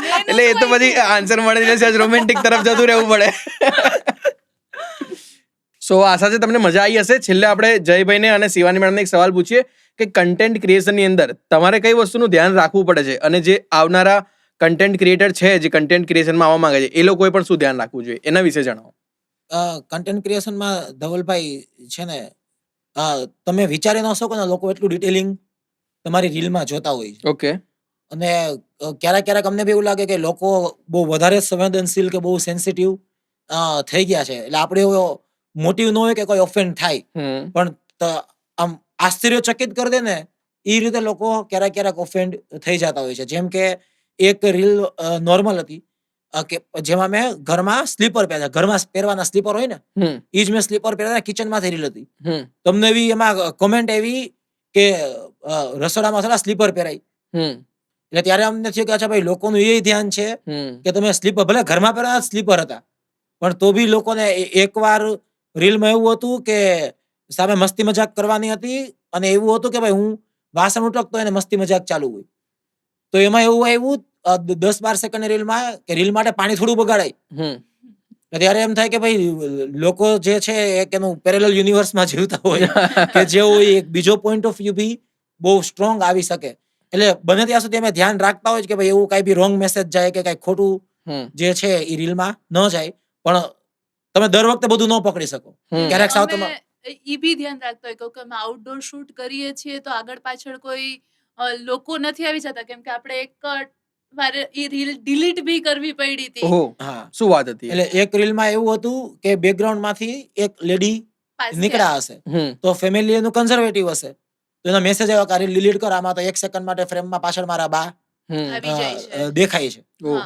મેં એટલે એ તો નહોતું પછી આન્સર મળે એટલે રોમેન્ટિક તરફ જતું રહેવું પડે. સો આશા છે તમને મજા આવી હશે. છેલ્લે આપણે જયભાઈને અને શિવાની મેડમને એક સવાલ પૂછીએ કે કન્ટેન્ટ ક્રિએશનની અંદર તમારે કઈ વસ્તુનું ધ્યાન રાખવું પડે છે, અને જે આવનારા કન્ટેન્ટ ક્રિએટર છે, જે કન્ટેન્ટ ક્રિએશનમાં આવવા માંગે છે, એ લોકોએ પણ શું ધ્યાન રાખવું જોઈએ, એના વિશે જણાવો. કન્ટેન્ટ ક્રિએશનમાં ધવલભાઈ છે ને, તમે વિચારી ન શકો ને, લોકો એટલું ડિટેલિંગ તમારી રીલમાં જોતા હોય છે. ઓકે. અને ક્યારેક અમને બી એવું લાગે કે લોકો બહુ વધારે સંવેદનશીલ કે બહુ સેન્સિટિવ થઈ ગયા છે. એટલે આપણે એવો મોટિવ ન હોય કે કોઈ ઓફેન્ડ થાય, પણ આમ આશ્ચર્યચકિત કરી દે ને એ રીતે લોકો ક્યારેક ઓફેન્ડ થઈ જતા હોય છે. જેમ કે એક રીલ નોર્મલ હતી કે જેમાં મેં ઘરમાં સ્લીપર પહેર્યા, ઘરમાં પહેરવાના સ્લીપર હોય ને, એ જ મેં સ્લીપર પહેર્યા, કિચનમાંથી રીલ હતી. તમને એવી એમાં કોમેન્ટ આવી કે રસોડામાં થોડા સ્લીપર પહેરાય. એટલે ત્યારે અમને થયું કે અચ્છા ભાઈ, લોકોનું એ ધ્યાન છે કે તમે સ્લીપર, ભલે ઘરમાં પહેરવાના સ્લીપર હતા, પણ તો બી લોકોને એકવાર રીલમાં એવું હતું કે સામે મસ્તી મજાક કરવાની હતી, અને એવું હતું કે ભાઈ હું વાસણ ઉટકતો એને મસ્તી મજાક ચાલુ હોય, તો એમાં એવું આવ્યું 10-12 સેકન્ડ રીલમાં કે રીલ માટે પાણી થોડું બગાડાય. ત્યારે એમ થાય કે ભાઈ લોકો જે છે એક એનું પેરેલલ યુનિવર્સમાં જીવતા હોય કે જેઓ એક બીજો પોઈન્ટ ઓફ વ્યૂ બી બહુ સ્ટ્રોંગ આવી શકે. એટલે બને ત્યાં સુધી અમે ધ્યાન રાખતા હોય કે ભાઈ એવું કઈ બી રોંગ મેસેજ જાય કે કઈ ખોટું જે છે એ રીલમાં ન જાય. પણ તમે દર વખતે બધું ન પકડી શકો. ક્યારેક સાવ તમે ઈ બી ધ્યાન રાખતો હોય કે અમે આઉટડોર શૂટ કરીએ છીએ તો આગળ પાછળ કોઈ લોકો નથી આવી જતા, કેમ કે આપણે એક વાર ઈ રીલ ડિલીટ બી કરવી પડી હતી. ઓહો, હા, શું વાત હતી? એટલે એક રીલમાં એવું હતું કે બેકગ્રાઉન્ડ માંથી એક લેડી નીકળ્યા હશે, તો ફેમિલી એનું કન્ઝર્વેટિવ હશે, તો એનો મેસેજ આવ્યો કે આ રીલ ડિલીટ કર, આમાં તો 1 સેકન્ડ માટે ફ્રેમમાં પાછળ મારા બા આવી જાય છે. દેખાય છે. હા.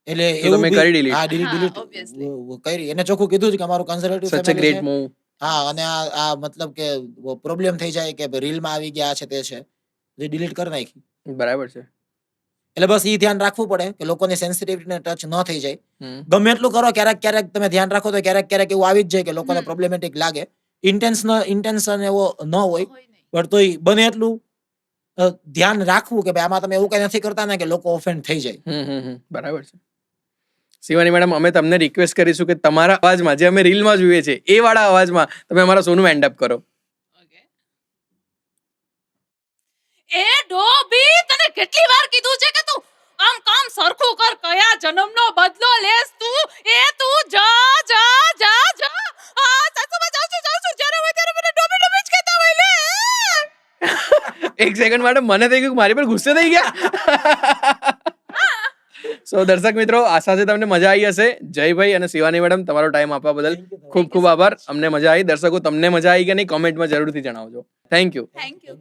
એટલે તો એવું તમે બી- કરી delete? હા, હા, delete obviously. કરી. એને ચોખ્ખું કીધું છે કે અમારું કન્ઝર્વેટિવ સચ અ ફેમિલી ગ્રેટ છે. મૂવ. હા, અને આ મતલબ કે પ્રોબ્લેમ થઈ જાય કે રીલમાં આવી ગયા છે તે છે, જે ડિલીટ કરી નાખી. બરાબર છે. એટલે બસ ઈ ધ્યાન રાખવું પડે કે લોકોની સેન્સિટિવિટીને ટચ ન થઈ જાય. ગમે એટલું કરો, ક્યારેક તમે ધ્યાન રાખો તો ક્યારેક એવું આવી જ જાય કે લોકોને પ્રોબ્લેમેટિક લાગે. ઇન્ટેન્શન એવો ન હોય, હોય નહીં. પણ તોય બને એટલું ધ્યાન રાખવું કે ભાઈ આમાં તમે એવું કઈ નથી કરતા ને કે લોકો ઓફેન્ડ થઈ જાય. બરાબર છે. શિવાની મેડમ, અમે તમને રિક્વેસ્ટ કરીશું કે તમારા અવાજમાં, જે અમે રીલમાં જોઈએ છે એ વાળા અવાજમાં તમે અમારા સોનું એન્ડ અપ કરો. Okay. એ ડોબી, તને કેટલી વાર કીધું છે કે તું આમ કામ સરખું કર, કયા જન્મનો બદલો લેસ તું? તું જા સાસુમાં જાઉં છું, જ્યારે હોય ત્યારે મને ડોબી ડોબી જ કહેતા હોય લે. એક સેકન્ડ માટે મને થઈ ગયું કે મારી પર ગુસ્સે થઈ ગયા. સો દર્શક મિત્રો, આશા છે તમને મજા આવી હશે. જયભાઈ અને શિવાની મેડમ, તમારો ટાઈમ આપવા બદલ ખૂબ ખૂબ આભાર. અમને મજા આવી. દર્શકો, તમને મજા આવી કે નહીં, કોમેન્ટમાં જરૂરથી જણાવજો. Thank you. Thank you.